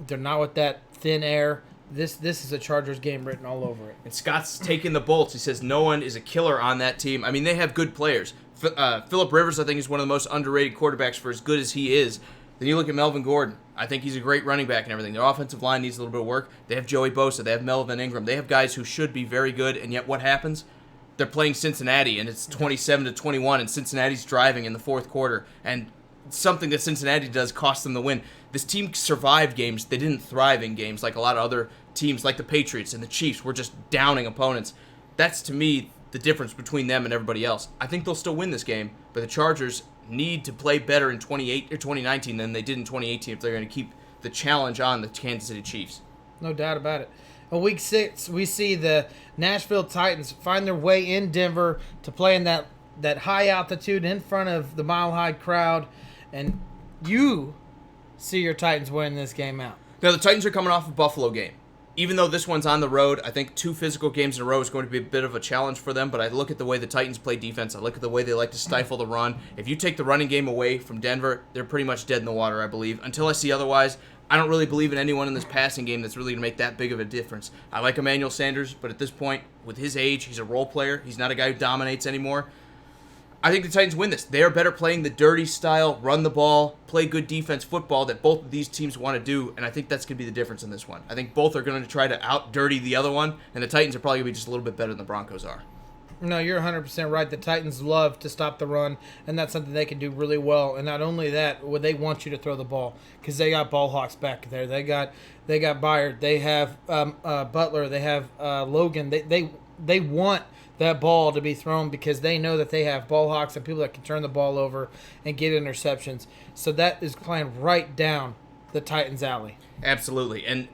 they're not with that thin air. This is a Chargers game written all over it. And Scott's taking the bolts. He says no one is a killer on that team. I mean, they have good players. Phillip Rivers, I think, is one of the most underrated quarterbacks for as good as he is. Then you look at Melvin Gordon. I think he's a great running back and everything. Their offensive line needs a little bit of work. They have Joey Bosa. They have Melvin Ingram. They have guys who should be very good, and yet what happens? They're playing Cincinnati, and it's 27-21, and Cincinnati's driving in the fourth quarter. And something that Cincinnati does costs them the win. This team survived games. They didn't thrive in games like a lot of other teams, like the Patriots and the Chiefs, were just downing opponents. That's, to me, the difference between them and everybody else. I think they'll still win this game, but the Chargers need to play better in 2019 than they did in 2018 if they're going to keep the challenge on the Kansas City Chiefs. No doubt about it. In Week 6, we see the Nashville Titans find their way in Denver to play in that high altitude in front of the Mile High crowd, and you see your Titans winning this game out. Now, the Titans are coming off a Buffalo game. Even though this one's on the road, I think 2 physical games in a row is going to be a bit of a challenge for them, but I look at the way the Titans play defense. I look at the way they like to stifle the run. If you take the running game away from Denver, they're pretty much dead in the water, I believe. Until I see otherwise, I don't really believe in anyone in this passing game that's really going to make that big of a difference. I like Emmanuel Sanders, but at this point, with his age, he's a role player. He's not a guy who dominates anymore. I think the Titans win this. They are better playing the dirty style, run the ball, play good defense football that both of these teams want to do, and I think that's going to be the difference in this one. I think both are going to try to out-dirty the other one, and the Titans are probably going to be just a little bit better than the Broncos are. No, you're 100% right. The Titans love to stop the run, and that's something they can do really well. And not only that, well, they want you to throw the ball because they got ball hawks back there. They got Byard. They have Butler. They have Logan. They want that ball to be thrown because they know that they have ball hawks and people that can turn the ball over and get interceptions. So that is playing right down the Titans' alley. Absolutely. And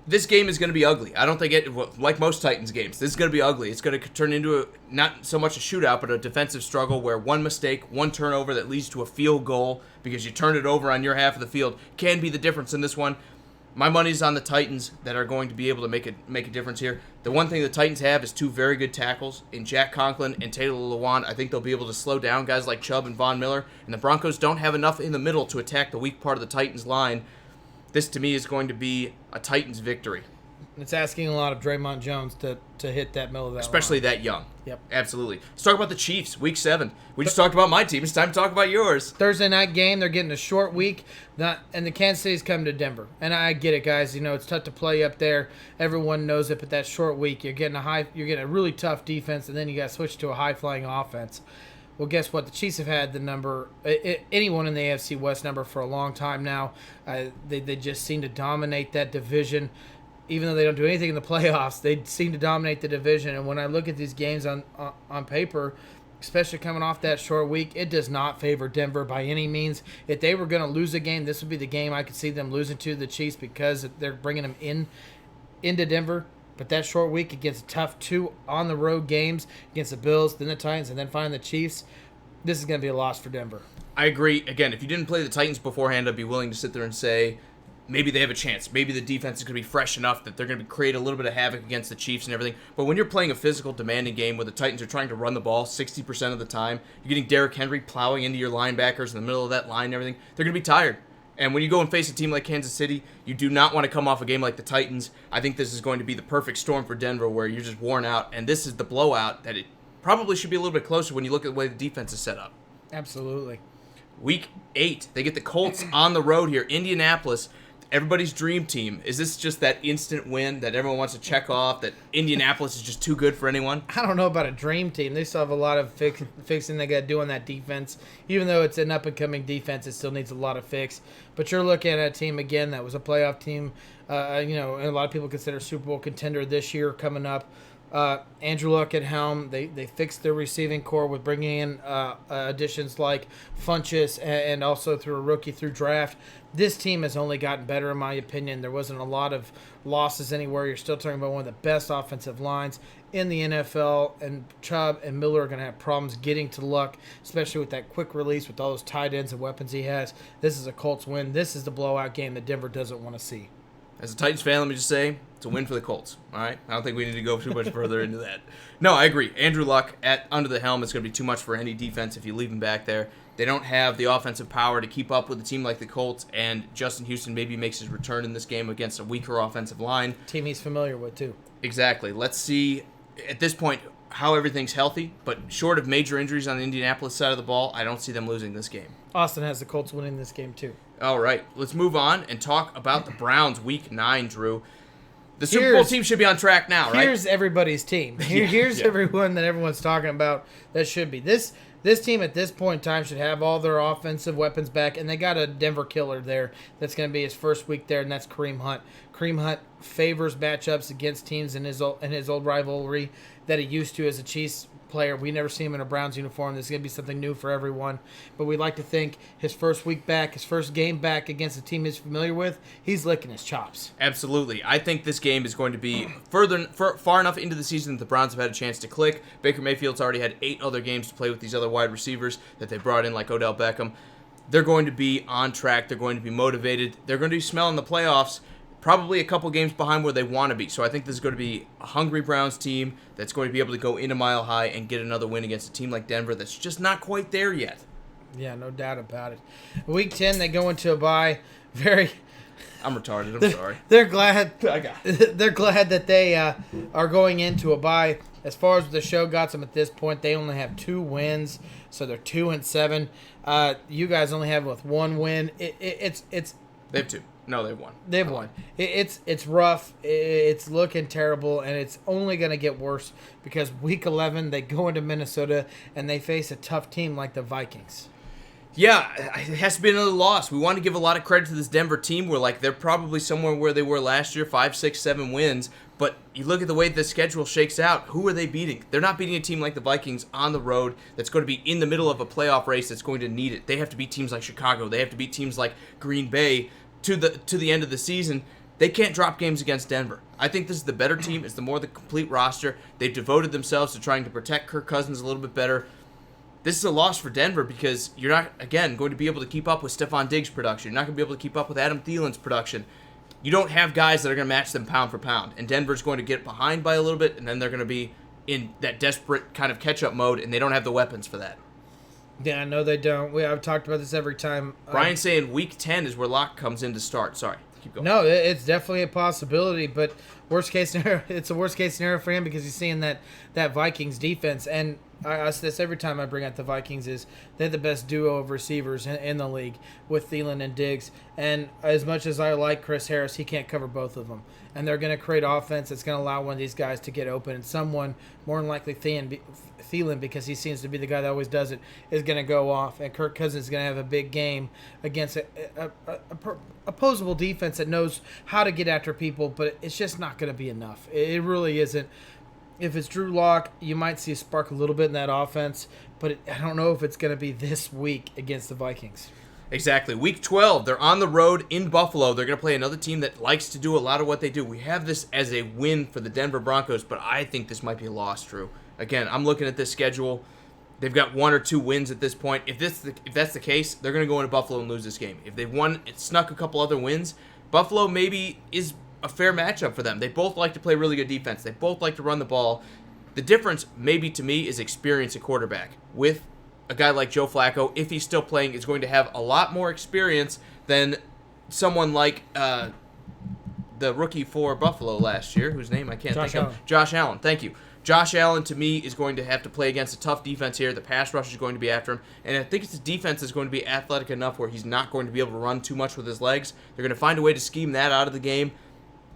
this game is going to be ugly. I don't think like most Titans games, this is going to be ugly. It's going to turn into not so much a shootout, but a defensive struggle where one mistake, one turnover that leads to a field goal because you turned it over on your half of the field can be the difference in this one. My money's on the Titans that are going to be able to make a difference here. The one thing the Titans have is 2 very good tackles in Jack Conklin and Taylor Lewan. I think they'll be able to slow down guys like Chubb and Von Miller. And the Broncos don't have enough in the middle to attack the weak part of the Titans line. This, to me, is going to be a Titans victory. It's asking a lot of Draymond Jones to hit that middle of that Especially line. that young. Yep. Absolutely. Let's talk about the Chiefs, Week 7. We just talked about my team. It's time to talk about yours. Thursday night game. They're getting a short week. And the Kansas City's coming to Denver. And I get it, guys. You know, it's tough to play up there. Everyone knows it, but that short week, you're getting a really tough defense, and then you got to switch to a high-flying offense. Well, guess what? The Chiefs have had the number, anyone in the AFC West number for a long time now. They just seem to dominate that division. Even though they don't do anything in the playoffs, they seem to dominate the division. And when I look at these games on paper, especially coming off that short week, it does not favor Denver by any means. If they were going to lose a game, this would be the game I could see them losing to the Chiefs because they're bringing them into Denver. But that short week against tough 2 on-the-road games against the Bills, then the Titans, and then finally the Chiefs, this is going to be a loss for Denver. I agree. Again, if you didn't play the Titans beforehand, I'd be willing to sit there and say maybe they have a chance. Maybe the defense is going to be fresh enough that they're going to create a little bit of havoc against the Chiefs and everything. But when you're playing a physical, demanding game where the Titans are trying to run the ball 60% of the time, you're getting Derrick Henry plowing into your linebackers in the middle of that line and everything, they're going to be tired. And when you go and face a team like Kansas City, you do not want to come off a game like the Titans. I think this is going to be the perfect storm for Denver where you're just worn out. And this is the blowout that it probably should be a little bit closer when you look at the way the defense is set up. Absolutely. Week 8, they get the Colts on the road here. Indianapolis, everybody's dream team. Is this just that instant win that everyone wants to check off, that Indianapolis is just too good for anyone? I don't know about a dream team. They still have a lot of fixing they got to do on that defense. Even though it's an up-and-coming defense, it still needs a lot of fix. But you're looking at a team, again, that was a playoff team. And a lot of people consider Super Bowl contender this year coming up. Andrew Luck at helm. They fixed their receiving core with bringing in additions like Funchess and also through a rookie through draft. This team has only gotten better, in my opinion. There wasn't a lot of losses anywhere. You're still talking about one of the best offensive lines in the NFL, and Chubb and Miller are going to have problems getting to Luck, especially with that quick release with all those tight ends and weapons he has. This is a Colts win. This is the blowout game that Denver doesn't want to see. As a Titans fan, let me just say, it's a win for the Colts, all right? I don't think we need to go too much further into that. No, I agree. Andrew Luck under the helm is going to be too much for any defense if you leave him back there. They don't have the offensive power to keep up with a team like the Colts, and Justin Houston maybe makes his return in this game against a weaker offensive line. Team he's familiar with, too. Exactly. Let's see, at this point, how everything's healthy, but short of major injuries on the Indianapolis side of the ball, I don't see them losing this game. Austin has the Colts winning this game, too. All right, let's move on and talk about the Browns Week 9, Drew. The Super Bowl team should be on track now, right? Here's everybody's team. Here's everyone that everyone's talking about that should be. This team at this point in time should have all their offensive weapons back, and they got a Denver killer there that's going to be his first week there, and that's Kareem Hunt. Kareem Hunt favors matchups against teams in his old rivalry that he used to as a Chiefs player. We never see him in a Browns uniform. This is going to be something new for everyone. But we'd like to think his first week back, his first game back against a team he's familiar with, he's licking his chops. Absolutely. I think this game is going to be far enough into the season that the Browns have had a chance to click. Baker Mayfield's already had 8 other games to play with these other wide receivers that they brought in, like Odell Beckham. They're going to be on track. They're going to be motivated. They're going to be smelling the playoffs, probably a couple games behind where they want to be. So I think this is going to be a hungry Browns team that's going to be able to go in a mile high and get another win against a team like Denver that's just not quite there yet. Yeah, no doubt about it. Week 10, they go into a bye. I'm retarded. I'm sorry. They're glad. They're glad that they are going into a bye. As far as the show got them at this point, they only have 2 wins, so they're 2-7. You guys only have with 1 win. It's They have 2. No, they've won. They've won. It's rough. It's looking terrible, and it's only going to get worse because Week 11 they go into Minnesota and they face a tough team like the Vikings. Yeah, it has to be another loss. We want to give a lot of credit to this Denver team. They're probably somewhere where they were last year, 5, 6, 7 wins. But you look at the way the schedule shakes out, who are they beating? They're not beating a team like the Vikings on the road that's going to be in the middle of a playoff race that's going to need it. They have to beat teams like Chicago. They have to beat teams like Green Bay to the end of the season. They can't drop games against Denver. I think this is the better team. It's the more the complete roster. They've devoted themselves to trying to protect Kirk Cousins a little bit better. This is a loss for Denver because you're not, again, going to be able to keep up with Stephon Diggs' production. You're not going to be able to keep up with Adam Thielen's production. You don't have guys that are going to match them pound for pound. And Denver's going to get behind by a little bit, and then they're going to be in that desperate kind of catch-up mode, and they don't have the weapons for that. Yeah, no, they don't. I've talked about this every time. Brian's saying Week 10 is where Locke comes in to start. Sorry, keep going. No, it's definitely a possibility, but worst case scenario, it's a worst case scenario for him because he's seeing that Vikings defense. And I say this every time I bring up the Vikings is they're the best duo of receivers in the league with Thielen and Diggs. And as much as I like Chris Harris, he can't cover both of them. And they're going to create offense that's going to allow one of these guys to get open. And someone, more than likely Thielen, because he seems to be the guy that always does it, is going to go off. And Kirk Cousins is going to have a big game against a opposable defense that knows how to get after people, but it's just not going to be enough. It really isn't. If it's Drew Lock, you might see a spark a little bit in that offense, but I don't know if it's going to be this week against the Vikings. Exactly. Week 12, they're on the road in Buffalo. They're going to play another team that likes to do a lot of what they do. We have this as a win for the Denver Broncos, but I think this might be a loss, Drew. Again, I'm looking at this schedule. They've got 1 or 2 wins at this point. If that's the case, they're going to go into Buffalo and lose this game. If they've snuck a couple other wins, Buffalo maybe is a fair matchup for them. They both like to play really good defense. They both like to run the ball. The difference, maybe to me, is experience at quarterback. With a guy like Joe Flacco, if he's still playing, is going to have a lot more experience than someone like the rookie for Buffalo last year, whose name I can't think of. Josh Allen. Thank you. Josh Allen, to me, is going to have to play against a tough defense here. The pass rush is going to be after him. And I think it's the defense is going to be athletic enough where he's not going to be able to run too much with his legs. They're going to find a way to scheme that out of the game.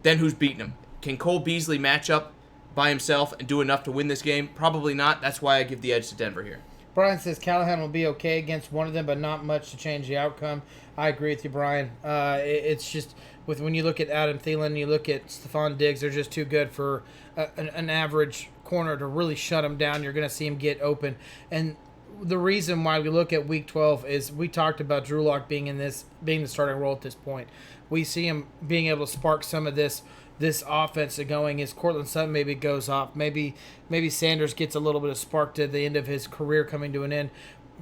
Then who's beating him? Can Cole Beasley match up by himself and do enough to win this game? Probably not. That's why I give the edge to Denver here. Brian says Callahan will be okay against one of them, but not much to change the outcome. I agree with you, Brian. It's just when you look at Adam Thielen, you look at Stephon Diggs, they're just too good for an average corner to really shut him down. You're going to see him get open. And the reason why we look at Week 12 is we talked about Drew Lock being the starting role at this point. We see him being able to spark some of this offense going as Cortland Sutton maybe goes off. Maybe Sanders gets a little bit of spark to the end of his career coming to an end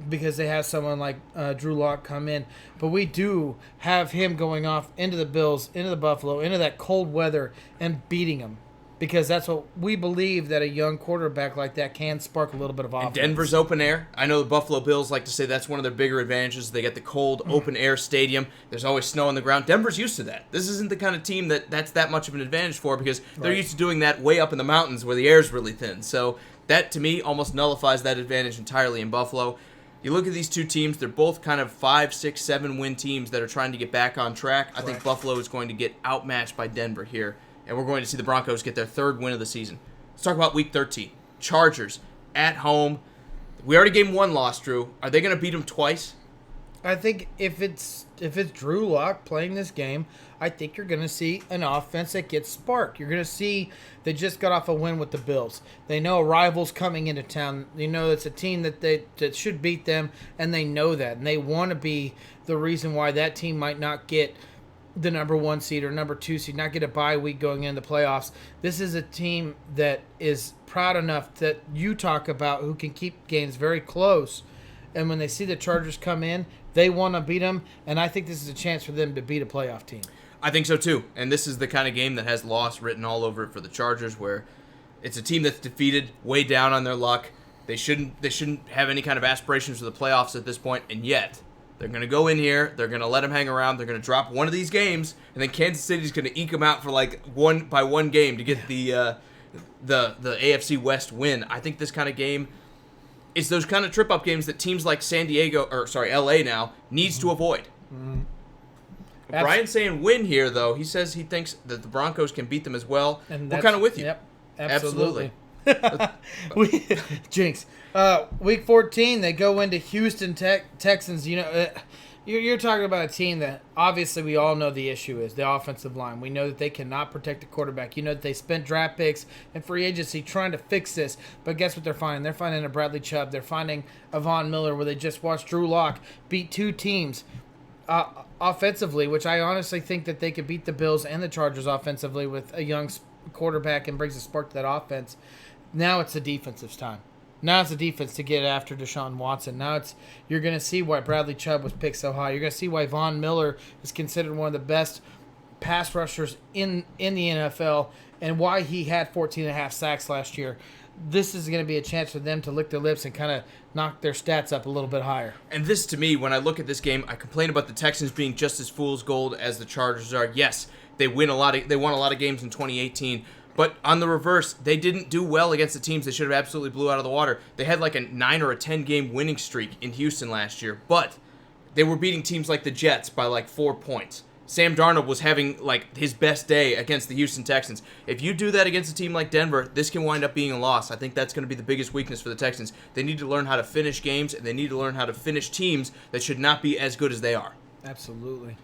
because they have someone like Drew Lock come in. But we do have him going off into the Bills, into the Buffalo, into that cold weather and beating them. Because that's what we believe, that a young quarterback like that can spark a little bit of offense. And Denver's open air. I know the Buffalo Bills like to say that's one of their bigger advantages. They get the cold, open air stadium. There's always snow on the ground. Denver's used to that. This isn't the kind of team that's that much of an advantage for because they're used to doing that way up in the mountains where the air's really thin. So that, to me, almost nullifies that advantage entirely in Buffalo. You look at these two teams, they're both kind of 5, 6, 7 win teams that are trying to get back on track. I think Buffalo is going to get outmatched by Denver here. And we're going to see the Broncos get their 3rd win of the season. Let's talk about Week 13. Chargers at home. We already gave them 1 loss, Drew. Are they going to beat them twice? I think if it's Drew Lock playing this game, I think you're going to see an offense that gets sparked. You're going to see they just got off a win with the Bills. They know a rival's coming into town. They know it's a team that should beat them, and they know that. And they want to be the reason why that team might not get the number 1 seed or number 2 seed, not get a bye week going into the playoffs. This is a team that is proud enough that you talk about who can keep games very close. And when they see the Chargers come in, they want to beat them. And I think this is a chance for them to beat a playoff team. I think so too. And this is the kind of game that has loss written all over it for the Chargers, where it's a team that's defeated, way down on their luck. They shouldn't have any kind of aspirations for the playoffs at this point, and yet they're going to go in here, they're going to let them hang around, they're going to drop one of these games, and then Kansas City's going to eke them out for like one game to get the AFC West win. I think this kind of game is those kind of trip-up games that teams like LA now, needs to avoid. Mm-hmm. Brian's saying win here, though. He says he thinks that the Broncos can beat them as well. And we're kind of with you. Yep, absolutely. Jinx. Week 14, they go into Houston Texans. You know, you're talking about a team that obviously we all know the issue is the offensive line. We know that they cannot protect the quarterback. You know that they spent draft picks and free agency trying to fix this. But guess what they're finding? They're finding a Bradley Chubb. They're finding a Von Miller, where they just watched Drew Lock beat 2 teams offensively, which I honestly think that they could beat the Bills and the Chargers offensively with a young quarterback and brings a spark to that offense. Now it's the defensive time. Now it's the defense to get after Deshaun Watson. Now you're going to see why Bradley Chubb was picked so high. You're going to see why Von Miller is considered one of the best pass rushers in the NFL and why he had 14.5 sacks last year. This is going to be a chance for them to lick their lips and kind of knock their stats up a little bit higher. And this, to me, when I look at this game, I complain about the Texans being just as fool's gold as the Chargers are. Yes, they won a lot of games in 2018. But on the reverse, they didn't do well against the teams they should have absolutely blew out of the water. They had like a 9 or a 10 game winning streak in Houston last year, but they were beating teams like the Jets by like 4 points. Sam Darnold was having like his best day against the Houston Texans. If you do that against a team like Denver, this can wind up being a loss. I think that's going to be the biggest weakness for the Texans. They need to learn how to finish games, and they need to learn how to finish teams that should not be as good as they are. Absolutely.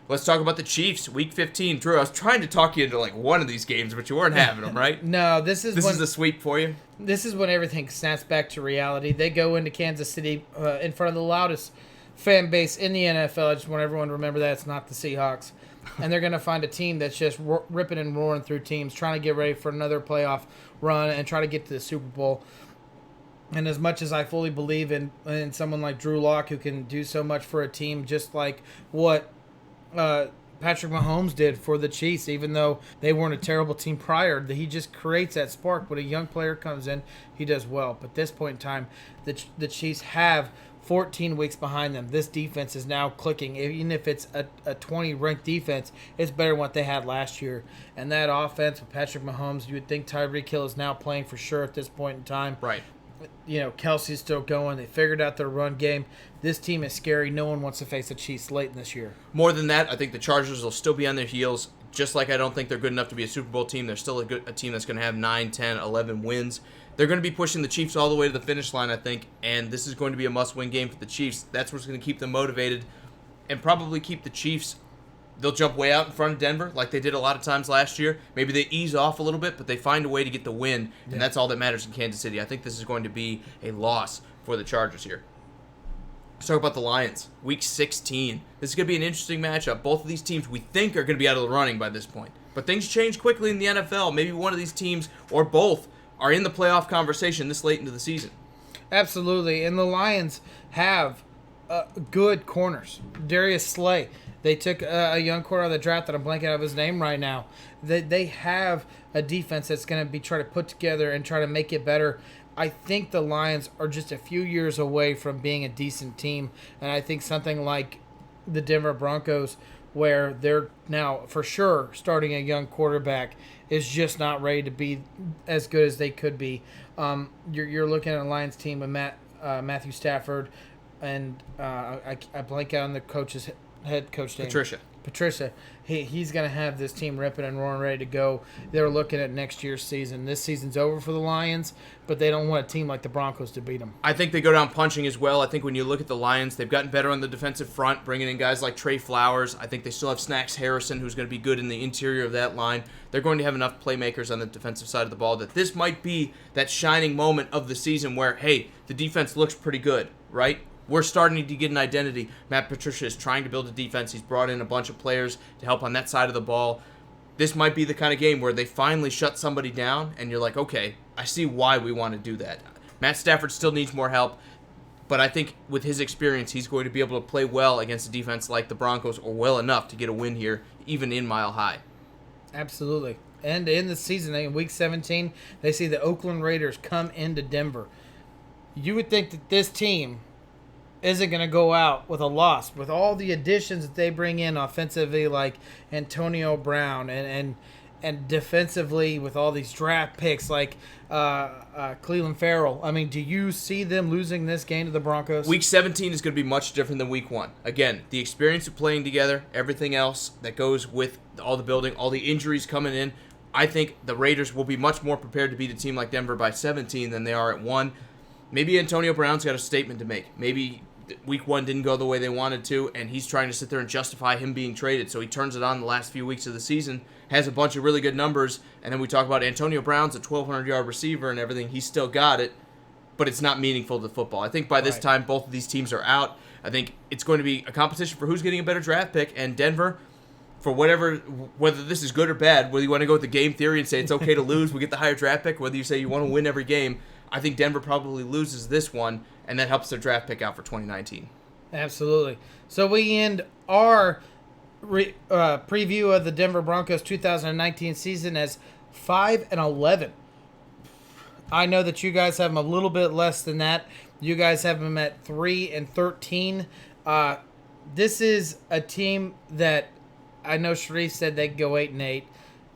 Let's talk about the Chiefs, Week 15. Drew, I was trying to talk you into like one of these games, but you weren't having them, right? No, this is a sweep for you? This is when everything snaps back to reality. They go into Kansas City in front of the loudest fan base in the NFL. I just want everyone to remember that it's not the Seahawks. And they're going to find a team that's just ripping and roaring through teams, trying to get ready for another playoff run and try to get to the Super Bowl. And as much as I fully believe in someone like Drew Lock who can do so much for a team, just like what Patrick Mahomes did for the Chiefs, even though they weren't a terrible team prior, he just creates that spark. When a young player comes in, he does well. But at this point in time, the Chiefs have 14 weeks behind them. This defense is now clicking. Even if it's a 20-ranked defense, it's better than what they had last year. And that offense with Patrick Mahomes, you would think Tyreek Hill is now playing for sure at this point in time. Right. Kelsey's still going. They figured out their run game. This team is scary. No one wants to face the Chiefs late in this year. More than that, I think the Chargers will still be on their heels. Just like I don't think they're good enough to be a Super Bowl team, they're still a team that's going to have 9, 10, 11 wins. They're going to be pushing the Chiefs all the way to the finish line, I think, and this is going to be a must-win game for the Chiefs. That's what's going to keep them motivated and probably keep the Chiefs. They'll jump way out in front of Denver like they did a lot of times last year. Maybe they ease off a little bit, but they find a way to get the win, and that's all that matters in Kansas City. I think this is going to be a loss for the Chargers here. Let's talk about the Lions. Week 16. This is going to be an interesting matchup. Both of these teams we think are going to be out of the running by this point. But things change quickly in the NFL. Maybe one of these teams, or both, are in the playoff conversation this late into the season. Absolutely. And the Lions have good corners. Darius Slay. They took a young corner out of the draft that I'm blanking out of his name right now. They have a defense that's going to be trying to put together and try to make it better. I think the Lions are just a few years away from being a decent team. And I think something like the Denver Broncos, where they're now for sure starting a young quarterback, is just not ready to be as good as they could be. You're looking at a Lions team with Matthew Stafford, and I blank out on the head coach name. Patricia. He's going to have this team ripping and roaring, ready to go. They're looking at next year's season. This season's over for the Lions, but they don't want a team like the Broncos to beat them. I think they go down punching as well. I think when you look at the Lions, they've gotten better on the defensive front, bringing in guys like Trey Flowers. I think they still have Snacks Harrison, who's going to be good in the interior of that line. They're going to have enough playmakers on the defensive side of the ball that this might be that shining moment of the season where, hey, the defense looks pretty good, right? We're starting to get an identity. Matt Patricia is trying to build a defense. He's brought in a bunch of players to help on that side of the ball. This might be the kind of game where they finally shut somebody down, and you're like, okay, I see why we want to do that. Matt Stafford still needs more help, but I think with his experience, he's going to be able to play well against a defense like the Broncos, or well enough to get a win here, even in Mile High. Absolutely. And in the season, in Week 17, they see the Oakland Raiders come into Denver. You would think that this team isn't going to go out with a loss with all the additions that they bring in offensively, like Antonio Brown, and defensively with all these draft picks like Cleveland Farrell. I mean, do you see them losing this game to the Broncos? Week 17 is going to be much different than Week 1. Again, the experience of playing together, everything else that goes with all the building, all the injuries coming in. I think the Raiders will be much more prepared to beat a team like Denver by 17 than they are at 1. Maybe Antonio Brown's got a statement to make. Maybe Week 1 didn't go the way they wanted to, and he's trying to sit there and justify him being traded. So he turns it on the last few weeks of the season, has a bunch of really good numbers, and then we talk about Antonio Brown's a 1,200-yard receiver and everything. He's still got it, but it's not meaningful to football. I think by this time, both of these teams are out. I think it's going to be a competition for who's getting a better draft pick, and Denver, for whether this is good or bad, whether you want to go with the game theory and say it's okay to lose, we get the higher draft pick, whether you say you want to win every game, I think Denver probably loses this one, and that helps their draft pick out for 2019. Absolutely. So we end our preview of the Denver Broncos 2019 season as 5-11. I know that you guys have them a little bit less than that. You guys have them at 3-13. This is a team that I know Sharif said they could go 8-8.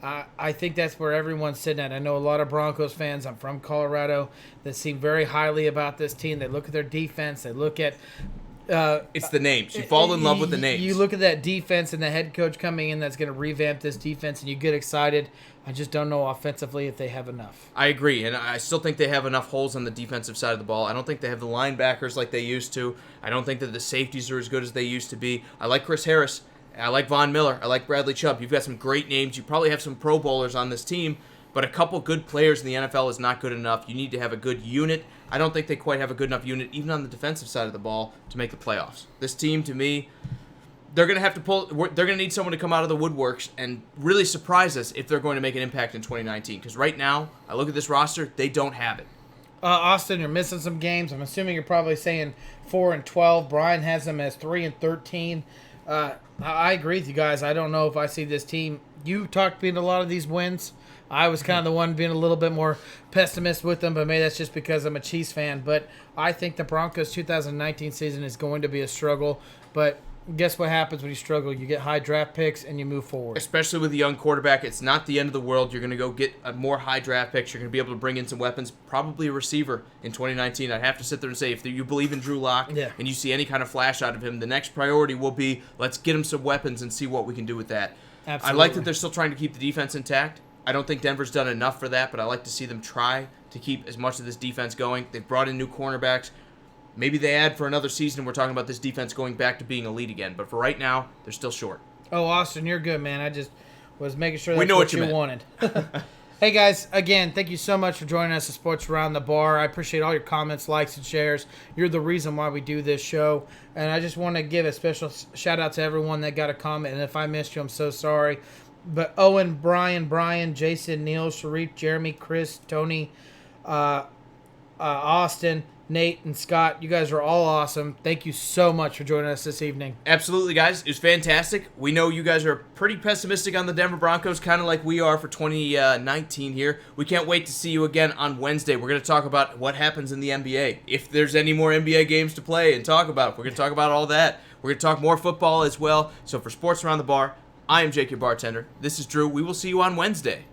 I think that's where everyone's sitting at. I know a lot of Broncos fans. I'm from Colorado that seem very highly about this team. They look at their defense. They look at it's the names. You fall in love with the names. You look at that defense and the head coach coming in that's going to revamp this defense, and you get excited. I just don't know offensively if they have enough. I agree, and I still think they have enough holes on the defensive side of the ball. I don't think they have the linebackers like they used to. I don't think that the safeties are as good as they used to be. I like Chris Harris. I like Von Miller. I like Bradley Chubb. You've got some great names. You probably have some Pro Bowlers on this team, but a couple good players in the NFL is not good enough. You need to have a good unit. I don't think they quite have a good enough unit, even on the defensive side of the ball, to make the playoffs. This team, to me, they're going to have to they're going to need someone to come out of the woodworks and really surprise us if they're going to make an impact in 2019. Because right now, I look at this roster, they don't have it. Austin, you're missing some games. I'm assuming you're probably saying 4-12. Brian has them as 3-13. I agree with you guys. I don't know if I see this team. You talked being a lot of these wins. I was kind of the one being a little bit more pessimist with them, but maybe that's just because I'm a Chiefs fan. But I think the Broncos 2019 season is going to be a struggle. But guess what happens when you struggle? You get high draft picks and you move forward. Especially with a young quarterback, it's not the end of the world. You're going to go get more high draft picks. You're going to be able to bring in some weapons, probably a receiver in 2019. I'd have to sit there and say, if you believe in Drew Lock and you see any kind of flash out of him, the next priority will be, let's get him some weapons and see what we can do with that. Absolutely. I like that they're still trying to keep the defense intact. I don't think Denver's done enough for that, but I like to see them try to keep as much of this defense going. They've brought in new cornerbacks. Maybe they add for another season. We're talking about this defense going back to being elite again. But for right now, they're still short. Oh, Austin, you're good, man. I just was making sure that's we know what you wanted. Hey, guys, again, thank you so much for joining us at Sports Around the Bar. I appreciate all your comments, likes, and shares. You're the reason why we do this show. And I just want to give a special shout-out to everyone that got a comment. And if I missed you, I'm so sorry. But Owen, Brian, Jason, Neil, Sharif, Jeremy, Chris, Tony, Austin, Nate, and Scott, you guys are all awesome. Thank you so much for joining us this evening. Absolutely, guys. It was fantastic. We know you guys are pretty pessimistic on the Denver Broncos, kind of like we are for 2019 here. We can't wait to see you again on Wednesday. We're going to talk about what happens in the NBA. If there's any more NBA games to play and talk about, we're going to talk about all that. We're going to talk more football as well. So for Sports Around the Bar, I am Jake, your bartender. This is Drew. We will see you on Wednesday.